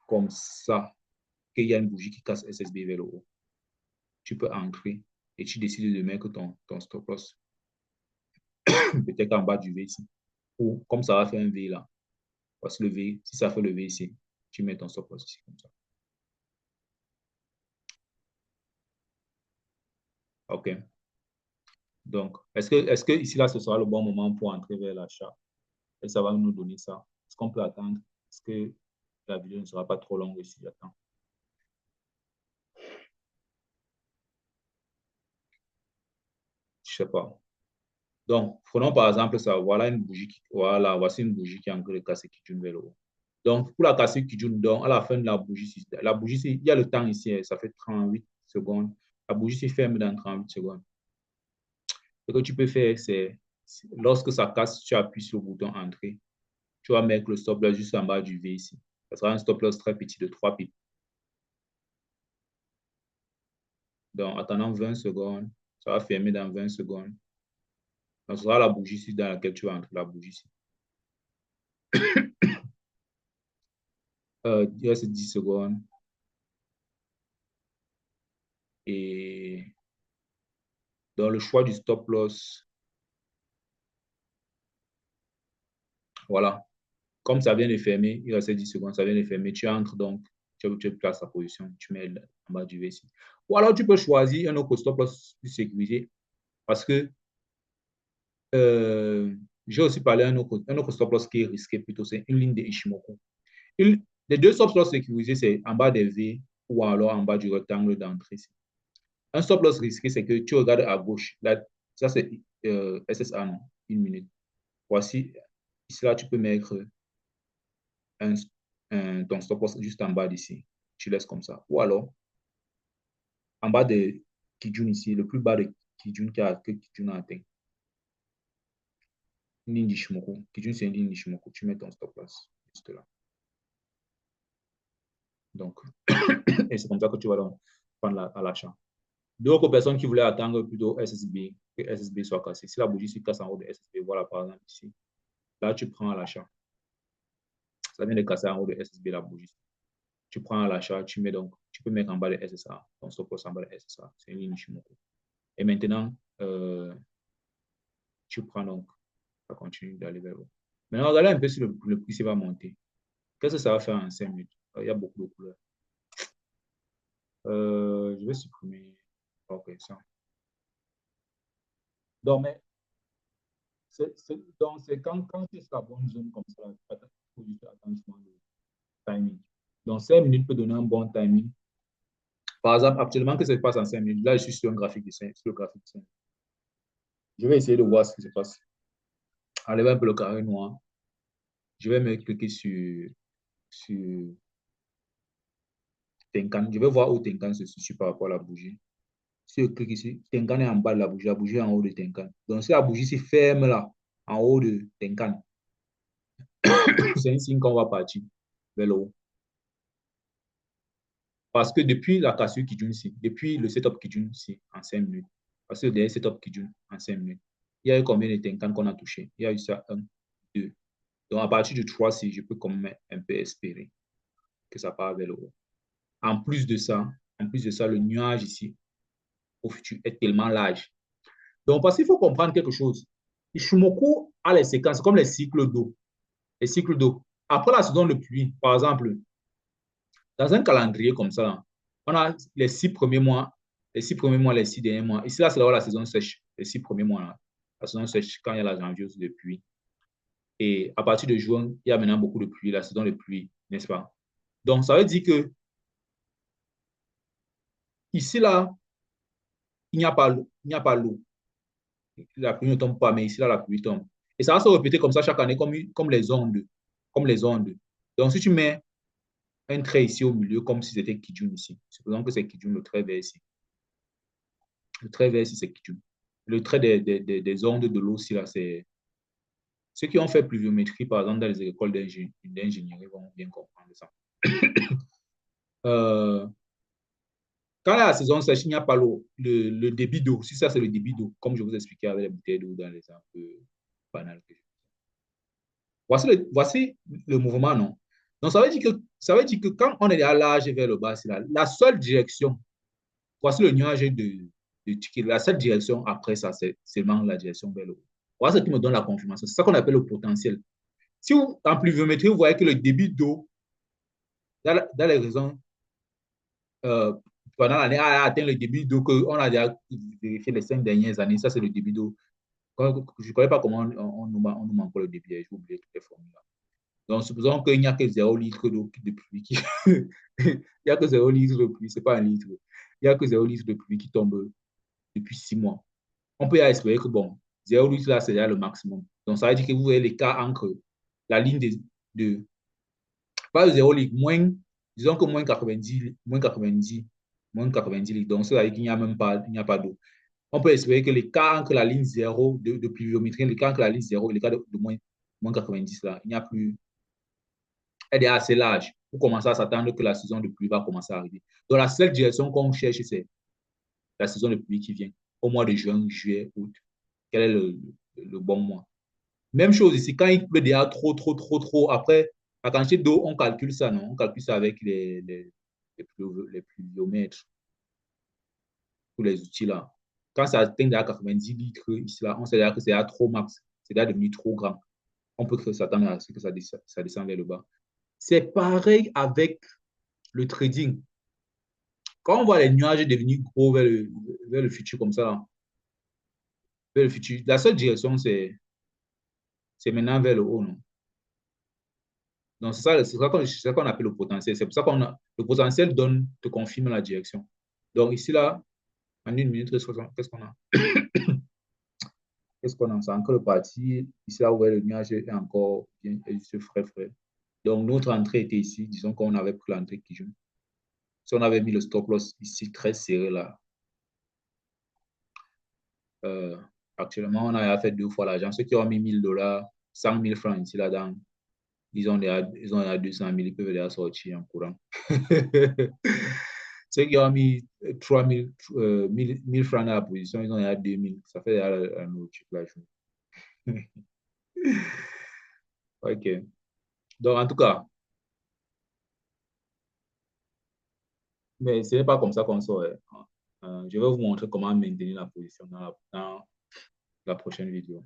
comme ça, qu'il y a une bougie qui casse SSB vers le haut, tu peux entrer et tu décides de mettre ton stop loss peut-être en bas du V ici. Ou comme ça va faire un V là. Voici le V. Si ça fait le V ici, tu mets ton stop loss ici comme ça. OK. Donc, est-ce que ici là, ce sera le bon moment pour entrer vers l'achat? Et ça va nous donner ça. Est-ce qu'on peut attendre? Est-ce que la vidéo ne sera pas trop longue ici? J'attends. Je sais pas. Donc, prenons par exemple ça. Voilà une bougie voilà, voici une bougie qui est en train de casser qui tourne vers le haut. Donc, pour la casser qui tourne, donc, à la fin de la bougie, il y a le temps ici, ça fait 38 secondes. La bougie se ferme dans 38 secondes. Ce que tu peux faire, c'est lorsque ça casse, tu appuies sur le bouton entrée. Tu vas mettre le stop loss juste en bas du V ici. Ça sera un stop loss très petit de 3 pips. Donc, attendant 20 secondes, ça va fermer dans 20 secondes. Donc, ce sera la bougie ici dans laquelle tu vas entrer, la bougie ici. Il reste 10 secondes. Et dans le choix du stop loss, voilà. Comme ça vient de fermer, il reste 10 secondes, ça vient de fermer, tu entres donc, tu places ta position, tu mets en bas du V ici. Ou alors tu peux choisir un autre stop loss plus sécurisé parce que j'ai aussi parlé d'un autre stop loss qui est risqué plutôt, c'est une ligne de Ishimoku. Les deux stop loss sécurisés, c'est en bas des V ou alors en bas du rectangle d'entrée. Un stop loss risqué, c'est que tu regardes à gauche. Là, ça, c'est SSA, non? 1 minute. Voici, ici, là, tu peux mettre ton stop loss juste en bas d'ici. Tu laisses comme ça. Ou alors, en bas de Kijun ici, le plus bas de Kijun que Kijun a atteint. Une ligne d'Ishimoku. Kijun, c'est une ligne d'Ishimoku. Tu mets ton stop loss juste là. Donc, et c'est comme ça que tu vas donc prendre à l'achat. D'autres personnes qui voulaient attendre plutôt SSB, que SSB soit cassé. Si la bougie se casse en haut de SSB, voilà par exemple ici. Là, tu prends à l'achat. Ça vient de casser en haut de SSB la bougie. Tu prends à l'achat, tu peux mettre en bas de SSA. Ton stop loss en bas de SSA. C'est une ligne Shimoku. Et maintenant, tu prends donc, ça continue d'aller vers haut. Maintenant, regardez un peu si le prix va monter. Qu'est-ce que ça va faire en 5 minutes? Il y a beaucoup de couleurs. Je vais supprimer. Ok, ça. Donc, mais donc, c'est quand tu es sur la bonne zone comme ça, il faut juste attendre le timing. Donc, 5 minutes peut donner un bon timing. Par exemple, actuellement, que ça se passe en 5 minutes? Là, je suis sur un graphique de 5, sur le graphique de 5. Je vais essayer de voir ce qui se passe. Enlever un peu le carré noir. Je vais me cliquer sur Tenkan. Je vais voir où Tenkan se situe par rapport à la bougie. Si je clique ici, Tenkan est en bas de la bougie est en haut de Tenkan. Donc, si la bougie se ferme là, en haut de Tenkan, c'est un signe qu'on va partir vers le haut. Parce que depuis la cassure Kijun ici, depuis le setup Kijun ici, en 5 minutes, parce que le dernier setup Kijun en 5 minutes, il y a eu combien de Tenkan qu'on a touché? Il y a eu ça, 1, 2. Donc, à partir du 3, si je peux quand même un peu espérer que ça part vers le haut. En plus de ça, le nuage ici, au futur, est tellement large. Donc, parce qu'il faut comprendre quelque chose. Ishimoku a les séquences comme les cycles d'eau. Les cycles d'eau. Après la saison de pluie, par exemple, dans un calendrier comme ça, on a les 6 premiers mois, les 6 derniers mois. Ici, là, c'est la saison sèche, les 6 premiers mois. Là. La saison sèche, quand il y a la janvier de pluie. Et à partir de juin, il y a maintenant beaucoup de pluie, la saison de pluie, n'est-ce pas? Donc, ça veut dire que ici, là, il n'y a pas l'eau. Il n'y a pas l'eau. La pluie ne tombe pas, mais ici, là, la pluie tombe. Et ça va se répéter comme ça chaque année, comme les ondes. Comme les ondes. Donc, si tu mets un trait ici au milieu, comme si c'était Kijun ici, supposons que c'est Kijun, le trait vert ici. Le trait vert ici, c'est Kijun. Le trait des ondes de l'eau ici, là, c'est... Ceux qui ont fait pluviométrie, par exemple, dans les écoles d'ingénierie vont bien comprendre ça. euh, Quand la saison sèche, il n'y a pas l'eau, le débit d'eau. Si ça, c'est le débit d'eau, comme je vous expliquais avec les bouteilles d'eau dans les exemples banals. Voici le mouvement, non? Donc, ça veut dire que quand on est à l'âge vers le bas, c'est la seule direction. Voici le nuage de Tikil. La seule direction après ça, c'est seulement la direction vers le haut. Voilà ce qui me donne la confirmation. C'est ça qu'on appelle le potentiel. Si vous, en pluviométrie, vous voyez que le débit d'eau dans les raisons pendant l'année a atteint le débit d'eau qu'on a déjà vérifié les 5 dernières années. Ça, c'est le débit d'eau. Je ne connais pas comment on nous manque encore le débit. J'ai oublié toutes les formules. Donc, supposons qu'il n'y a que 0 litre d'eau de pluie qui... il n'y a que 0 litre de pluie, ce n'est pas un litre. Il n'y a que 0 litre de pluie qui tombe depuis 6 mois. On peut espérer que, bon, 0 litre là, c'est déjà le maximum. Donc, ça veut dire que vous voyez l'écart entre la ligne pas de 0 litre, disons que moins 90 litres. Donc, ça veut dire qu'il n'y a même pas, il n'y a pas d'eau. On peut espérer que l'écart entre la ligne 0 de pluviométrie, l'écart entre la ligne 0 et l'écart de moins 90 là, il n'y a plus, elle est assez large pour commencer à s'attendre que la saison de pluie va commencer à arriver. Donc, la seule direction qu'on cherche, c'est la saison de pluie qui vient au mois de juin, juillet, août. Quel est le bon mois? Même chose ici, quand il pleut déjà trop, après, la quantité d'eau, on calcule ça, non? On calcule ça avec les pluviomètres, tous les outils là. Quand ça atteint déjà 90 litres ici, là, on sait déjà que c'est déjà trop max, c'est déjà devenu trop grand. On peut s'attendre à ce que ça descend vers le bas. C'est pareil avec le trading. Quand on voit les nuages devenir gros vers le futur comme ça, vers le futur, la seule direction, c'est maintenant vers le haut, non? Donc, c'est ça qu'on appelle le potentiel. C'est pour ça le potentiel te confirme la direction. Donc, ici, là, en 1 minute, qu'est-ce qu'on a? Qu'est-ce qu'on a? C'est encore le parti. Ici, là, où le nuage est encore bien, juste frais. Donc, notre entrée était ici. Disons qu'on avait pris l'entrée qui joue. Si on avait mis le stop loss ici, très serré, là, euh, actuellement, on a fait 2 fois l'argent. Ceux qui ont mis 1 000 $, 100 000 francs ici, là-dedans, ils ont déjà 200 000, ils peuvent déjà sortir en courant. Ceux qui ont mis 3 000, 1000 francs dans la position, ils ont déjà 2 000. Ça fait déjà un autre truc là. OK. Donc, en tout cas, mais ce n'est pas comme ça qu'on sort. Je vais vous montrer comment maintenir la position dans la prochaine vidéo.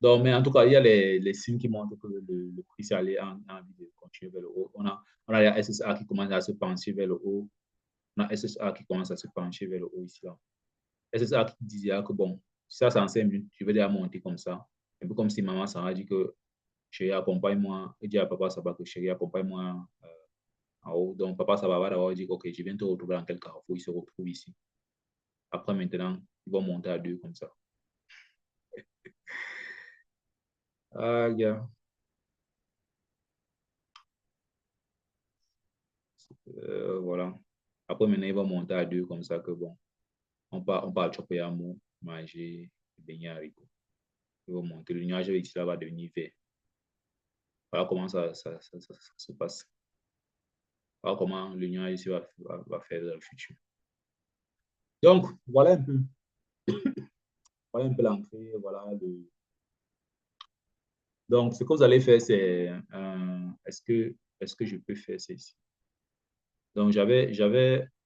Donc, mais en tout cas, il y a les signes qui montrent que le prix s'est allé en envie de continuer vers le haut. On a la SSA qui commence à se pencher vers le haut. On a SSA qui commence à se pencher vers le haut ici. Là. SSA qui disait que bon, ça, c'est en 5 minutes, je vais déjà monter comme ça. Un peu comme si maman s'en a dit que chérie, accompagne-moi. Et dit à papa, ça va que chérie, accompagne-moi en haut. Donc, papa, ça va d'abord dire, OK, je viens te retrouver dans quel carrefour. Il se retrouve ici. Après, maintenant, ils vont monter à 2 comme ça. Ah, gars. Voilà. Après, maintenant, il va monter à 2 comme ça que bon. On part choper à mot, manger, baigner haricots. Il va monter. Le nuage avec cela va devenir vert. Voilà comment ça se passe. Voilà comment le nuage ici va faire dans le futur. Donc, voilà un peu l'entrée. Voilà Donc, ce que vous allez faire, c'est est-ce que je peux faire ceci? Donc, j'avais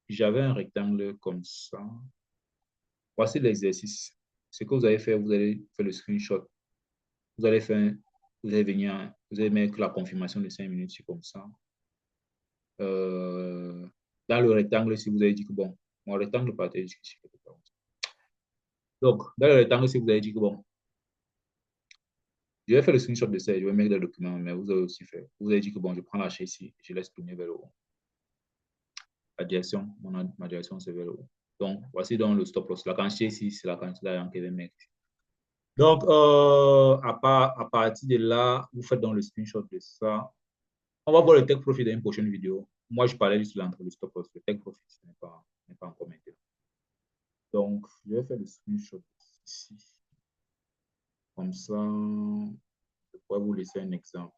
un rectangle comme ça. Voici l'exercice. Ce que vous allez faire, vous allez faire le screenshot. Vous allez faire, vous allez venir, vous allez mettre la confirmation de 5 minutes, c'est comme ça. Euh, dans le rectangle, si vous avez dit que bon, mon rectangle partait jusqu'ici. Donc, dans le rectangle, si vous avez dit que bon, je vais faire le screenshot de ça, je vais mettre des documents, mais vous avez aussi fait. Vous avez dit que bon, je prends la chaise ici, je laisse tourner vers le haut. La direction, ma direction, c'est vers le haut. Donc, voici donc le stop loss. La quantité ici, c'est la quantité d'argent que je vais mettre. Donc, à partir de là, vous faites donc le screenshot de ça. On va voir le take profit dans une prochaine vidéo. Moi, je parlais juste de l'entrée du stop loss. Le take profit, ce n'est pas encore maintenant. Donc, je vais faire le screenshot ici. Comme ça, je pourrais vous laisser un exemple.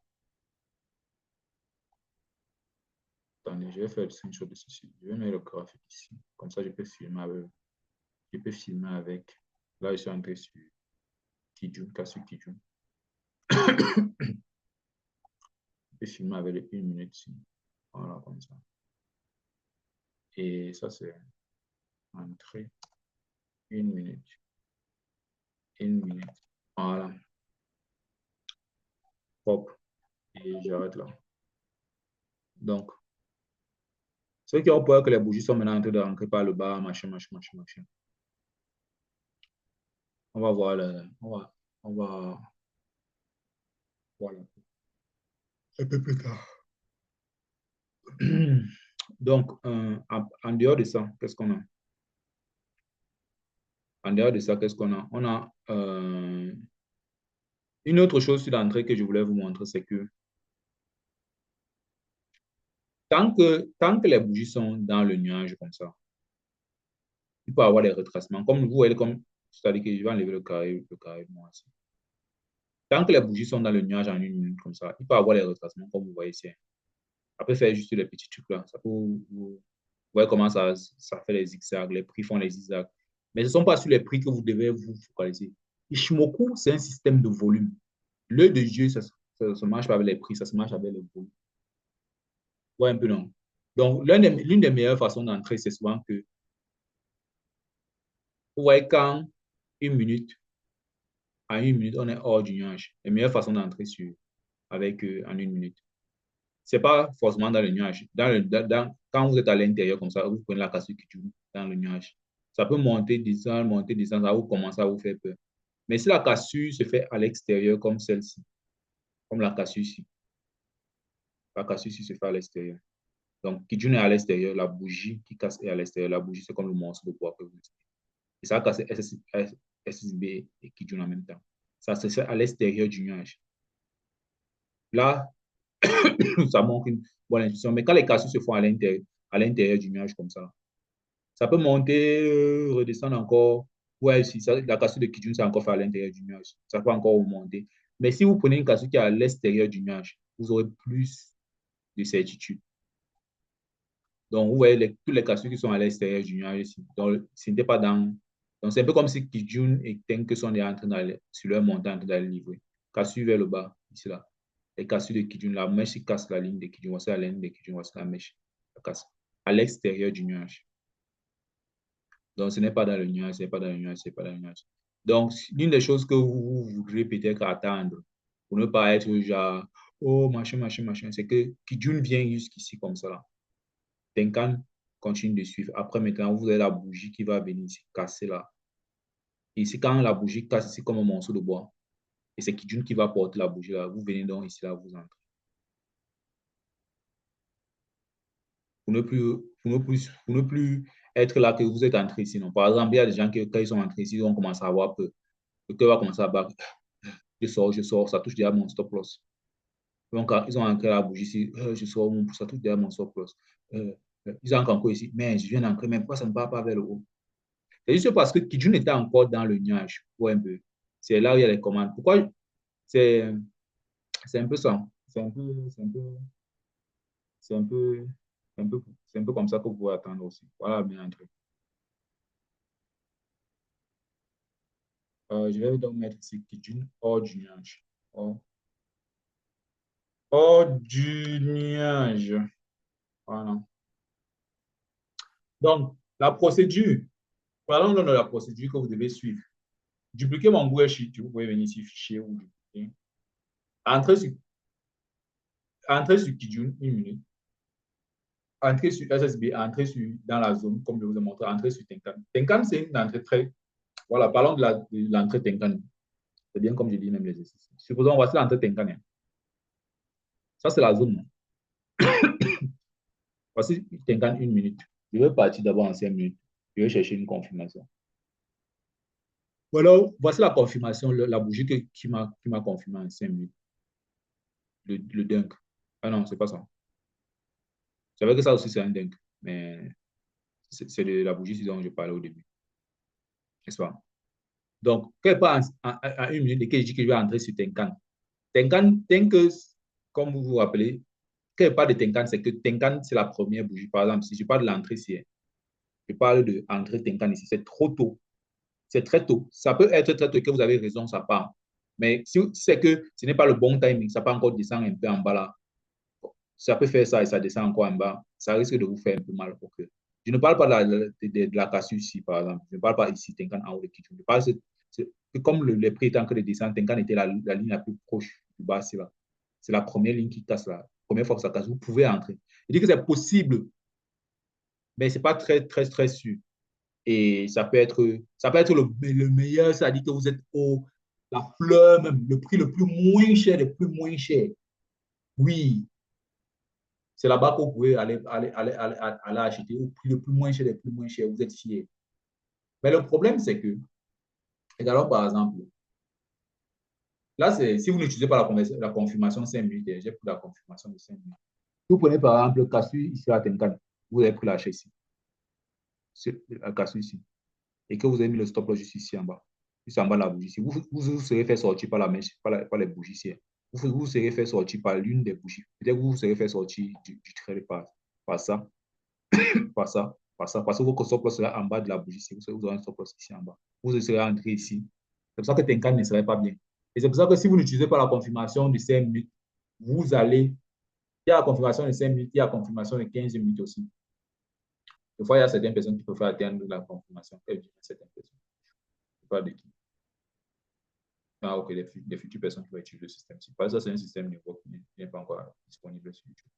Attendez, je vais faire le screenshot de ceci. Je vais mettre le graphique ici. Comme ça, je peux filmer avec. Je peux filmer avec. Là, je suis entré sur Kijun, cas sur Kijun. Je peux filmer avec les 1 minute ici. Voilà, comme ça. Et ça, c'est entrée. 1 minute. 1 minute. Voilà. Hop. Et j'arrête là. Donc, ceux qui ont peur que les bougies sont maintenant en train de rentrer par le bas, machin. On va voir on va voir un peu plus tard. Donc, en dehors de ça, qu'est-ce qu'on a? En dehors de ça, qu'est-ce qu'on a? On a une autre chose sur l'entrée que je voulais vous montrer, c'est que tant que les bougies sont dans le nuage comme ça, il peut y avoir des retracements. Comme vous voyez, c'est-à-dire que je vais enlever le carré de moi ici. Tant que les bougies sont dans le nuage en 1 minute comme ça, il peut y avoir des retracements comme vous voyez ici. Ça peut faire juste les petits trucs là. Ça peut, vous voyez comment ça fait les zigzags, les prix font les zigzags. Mais ce ne sont pas sur les prix que vous devez vous focaliser. Ishimoku, c'est un système de volume. L'œil de Dieu, ça se marche pas avec les prix, ça se marche avec les volumes. Ouais, un peu non. Donc, l'une des meilleures façons d'entrer, c'est souvent que vous voyez quand 1 minute, en 1 minute, on est hors du nuage. La meilleure façon d'entrer avec en 1 minute. Ce n'est pas forcément dans le nuage. Quand vous êtes à l'intérieur comme ça, vous prenez la cassure qui tourne dans le nuage. Ça peut monter, descendre, ça vous commence à vous faire peur. Mais si la cassure se fait à l'extérieur comme celle-ci, comme la cassure ici, la cassure ici se fait à l'extérieur. Donc, Kijun est à l'extérieur, la bougie qui casse est à l'extérieur. La bougie, c'est comme le morceau de bois que vous utilisez. Et ça a cassé SSB et Kijun en même temps. Ça se fait à l'extérieur du nuage. Là, ça montre une bonne intuition. Mais quand les cassures se font à l'intérieur du nuage comme ça peut monter, redescendre encore. Ouais, si la cassure de Kijun, c'est encore fait à l'intérieur du nuage. Ça peut encore monter. Mais si vous prenez une cassure qui est à l'extérieur du nuage, vous aurez plus de certitude. Donc, vous voyez toutes les cassures qui sont à l'extérieur du nuage ici. Donc, ce n'était pas dans. Donc, c'est un peu comme si Kijun et Tenke sont en train d'aller sur leur montée en train d'aller livrer. Cassure vers le bas, ici là. Les cassures de Kijun, la mèche qui casse la ligne de Kijun. Voici la ligne de Kijun, voici la mèche. La casse à l'extérieur du nuage. Donc, ce n'est pas dans le nuage, ce n'est pas dans le nuage, ce n'est pas dans le nuage. Donc, l'une des choses que vous voudrez peut-être attendre pour ne pas être genre, oh, machin, c'est que Kijun vient jusqu'ici comme ça là. Tenkan continue de suivre. Après, maintenant, vous avez la bougie qui va venir ici, casser là. Et ici, quand la bougie casse ici comme un morceau de bois, et c'est Kijun qui va porter la bougie là, vous venez donc ici là, vous entrez. Pour ne plus être là que vous êtes entré ici. Non. Par exemple, il y a des gens qui, quand ils sont entrés ici, ils vont commencer à avoir peur. Le cœur va commencer à battre. je sors, ça touche déjà mon stop loss. Donc, ils ont ancré la bougie ici, je sors, ça touche déjà mon stop loss. Ils ont encore ici, mais je viens d'ancrer, mais pourquoi ça ne va pas vers le haut? C'est juste parce que Kijun était encore dans le nuage, un peu. C'est là où il y a les commandes. Pourquoi? C'est un peu ça. C'est un peu, c'est un peu comme ça que vous pouvez attendre aussi. Voilà, bien un truc. Je vais donc mettre ici Kijun hors du nuage. Hors du nuage. Voilà. Donc, la procédure. Parlons de la procédure que vous devez suivre. Dupliquer mon Google Sheet. Vous pouvez venir ici, fichier ou dupliquer. Entrez sur Kijun, 1 minute. Entrez sur SSB, entrez dans la zone, comme je vous ai montré, entrez sur Tenkan. Tenkan, c'est une entrée très. Voilà, parlons de l'entrée Tenkan. C'est bien comme je dis, même l'exercice. Supposons, voici l'entrée Tenkan. Ça, c'est la zone. Voici Tenkan, 1 minute. Je vais partir d'abord en 5 minutes. Je vais chercher une confirmation. Voilà, voici la confirmation, la bougie qui m'a confirmé en 5 minutes. Le dunk. Ah non, c'est pas ça. C'est vrai que ça aussi, c'est un dunk. Mais c'est de la bougie dont je parlais au début. N'est-ce pas? Donc, quelque part à 1 minute, et que je dis que je vais entrer sur Tenkan. Tenkan, comme vous vous rappelez, quelque part de Tenkan, c'est que Tenkan, c'est la première bougie. Par exemple, si je parle de l'entrée ici, je parle de l'entrée Tenkan ici, c'est trop tôt. C'est très tôt. Ça peut être très tôt que vous avez raison, ça part. Mais si c'est que ce n'est pas le bon timing, ça peut encore descendre un peu en bas là. Ça peut faire ça et ça descend encore en bas. Ça risque de vous faire un peu mal au cœur. Je ne parle pas de la cassure ici, par exemple. Je ne parle pas ici, Tenkan en haut de Kijun. Je parle que comme le prix est en train de descendre, Tenkan était la ligne la plus proche du bas, c'est là. C'est la première ligne qui casse là. La première fois que ça casse, vous pouvez entrer. Je dis que c'est possible, mais ce n'est pas très, très, très sûr. Et ça peut être le meilleur, c'est-à-dire que vous êtes au la fleur, même le prix le plus moins cher, le plus moins cher. Oui, c'est là-bas que vous pouvez aller acheter au prix le plus moins cher, le plus moins cher. Vous êtes fier. Mais le problème, c'est que, regardons par exemple, là, si vous n'utilisez pas la confirmation 5 minutes, j'ai pris la confirmation de 5 minutes. Vous prenez par exemple le Kassu ici à Tenkan, vous avez pris la chaise ici, le Kassu ici, et que vous avez mis le stop loss juste ici en bas. Juste en bas de la bougie ici. Vous serez fait sortir par la mèche, par les bougies ici. Vous serez fait sortir par l'une des bougies. Peut-être que vous serez fait sortir du trade par ça, par ça, par ça. Parce que votre stop loss sera en bas de la bougie ici. Vous aurez un stop loss ici en bas. Vous serez entré ici. C'est pour ça que Tenkan ne serait pas bien. Et c'est pour ça que si vous n'utilisez pas la confirmation de 5 minutes, vous allez. Il y a la confirmation de 5 minutes, il y a la confirmation de 15 minutes aussi. Des fois, il y a certaines personnes qui peuvent atteindre la confirmation. Certaines personnes. Je ne sais pas de qui. Ah, ok, les futures personnes qui vont utiliser le système. Par ça, c'est un système nouveau qui n'est pas encore disponible sur YouTube.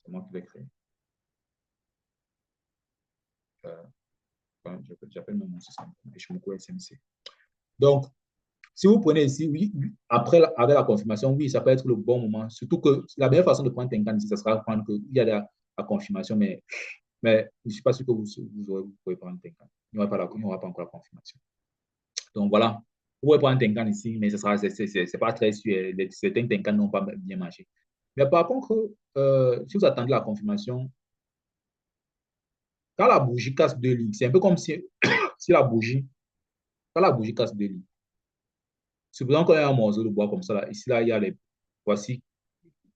C'est moi qui l'ai créé. J'appelle même mon système Ishimoku SMC. Donc, si vous prenez ici, oui, après avec la confirmation, oui, ça peut être le bon moment. Surtout que la meilleure façon de prendre Tenkan ici, ça sera de prendre qu'il y a la confirmation, mais je ne suis pas sûr que vous pouvez prendre Tenkan. Il n'y aura pas encore la confirmation. Donc voilà, vous pouvez prendre Tenkan ici, mais c'est pas très sûr. Certains Tenkan n'ont pas bien marché. Mais par contre, si vous attendez la confirmation, quand la bougie casse 2 lignes, c'est un peu comme si, quand la bougie casse 2 lignes, supposons qu'il y a un morceau de bois comme ça, là, ici, là, il y a voici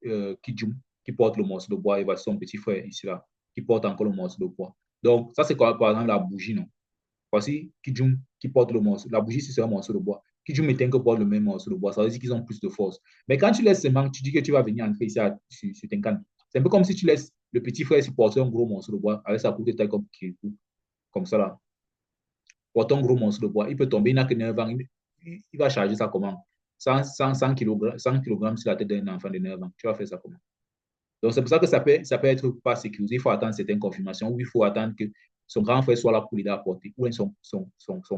Kijun qui porte le morceau de bois et voici son petit frère ici, là, qui porte encore le morceau de bois. Donc, ça, c'est par exemple la bougie, non? Voici Kijun qui porte le morceau. La bougie, c'est un morceau de bois. Kijun et Tenko portent le même morceau de bois. Ça veut dire qu'ils ont plus de force. Mais quand tu laisses seulement, tu dis que tu vas venir entrer ici sur Tenkan. C'est un peu comme si tu laisses le petit frère porter un gros morceau de bois avec sa courte taille comme ça là. Porte un gros morceau de bois. Il peut tomber, il n'a que 9 ans. Il va charger ça comment? 100 kg sur la tête d'un enfant de 9 ans. Tu vas faire ça comment? Donc, c'est pour ça que ça peut être pas sécurisé. Il faut attendre certaines confirmations ou il faut attendre que son grand frère soit là pour l'aider à porter ou son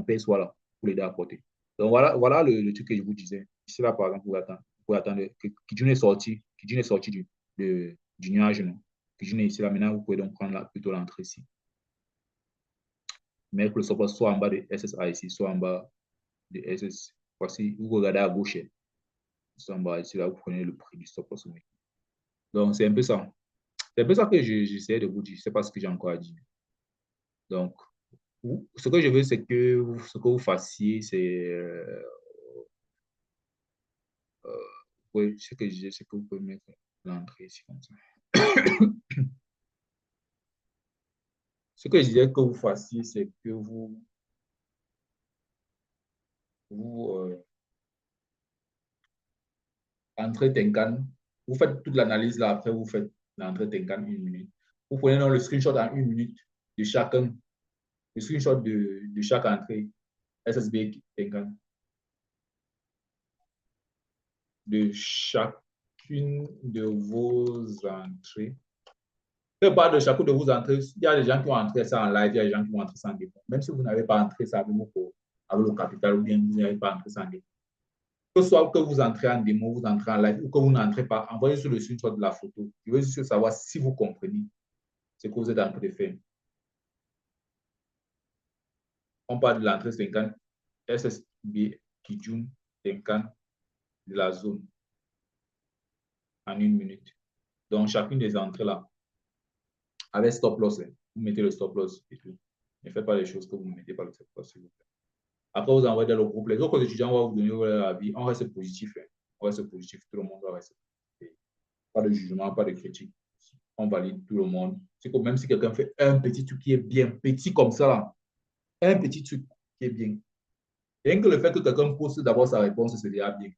père soit là pour l'aider à porter. Donc, voilà le truc que je vous disais. Ici, là, par exemple, vous attendre que Kijun est sorti du nuage. Non? Kijun est ici, là. Maintenant, vous pouvez donc prendre plutôt l'entrée ici. Mais que le support soit en bas de SSA ici, soit en bas de SS. Voici, vous regardez à gauche. en bas ici, là, vous prenez le prix du stop loss. Donc, c'est un peu ça. C'est un peu ça que j'essaie de vous dire. Je ne sais pas ce que j'ai encore à dire. Donc, ce que je veux, c'est que ce que vous fassiez, c'est... oui, ce que je disais, c'est que vous pouvez mettre l'entrée ici comme ça. Ce que je disais que vous fassiez, c'est que vous entrez Tenkan, vous faites toute l'analyse là, après vous faites l'entrée Tenkan 1 minute. Vous prenez donc le screenshot en 1 minute de chacun, le screenshot de chaque entrée SSB Tenkan, de chacune de vos entrées. Je parle de chacune de vos entrées. Il y a des gens qui vont entrer ça en live, il y a des gens qui vont entrer ça en démo. Même si vous n'avez pas entré ça avec le capital ou bien vous n'avez pas entré ça en démo. Que ce soit que vous entrez en démo, vous entrez en live ou que vous n'entrez pas, envoyez sur le screenshot de la photo. Je veux juste savoir si vous comprenez ce que vous êtes en train de faire. On parle de l'entrée 50 SSB Kijun 50 de la zone en 1 minute. Donc, chacune des entrées là, avec stop loss, vous mettez le stop loss et tout. Ne faites pas les choses que vous ne mettez pas le stop loss, s'il vous plaît. Après, vous envoyez dans le groupe. Les autres étudiants vont vous donner leur avis. On reste positif. On reste positif. Tout le monde va rester positif. Pas de jugement, pas de critique. On valide tout le monde. C'est comme même si quelqu'un fait un petit truc qui est bien, petit comme ça, là, un petit truc qui est bien. Rien que le fait que quelqu'un pose d'abord sa réponse, c'est déjà bien. Il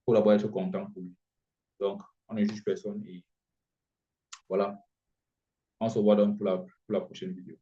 faut d'abord être content pour lui. Donc, on ne juge personne et voilà. On se voit donc pour la prochaine vidéo.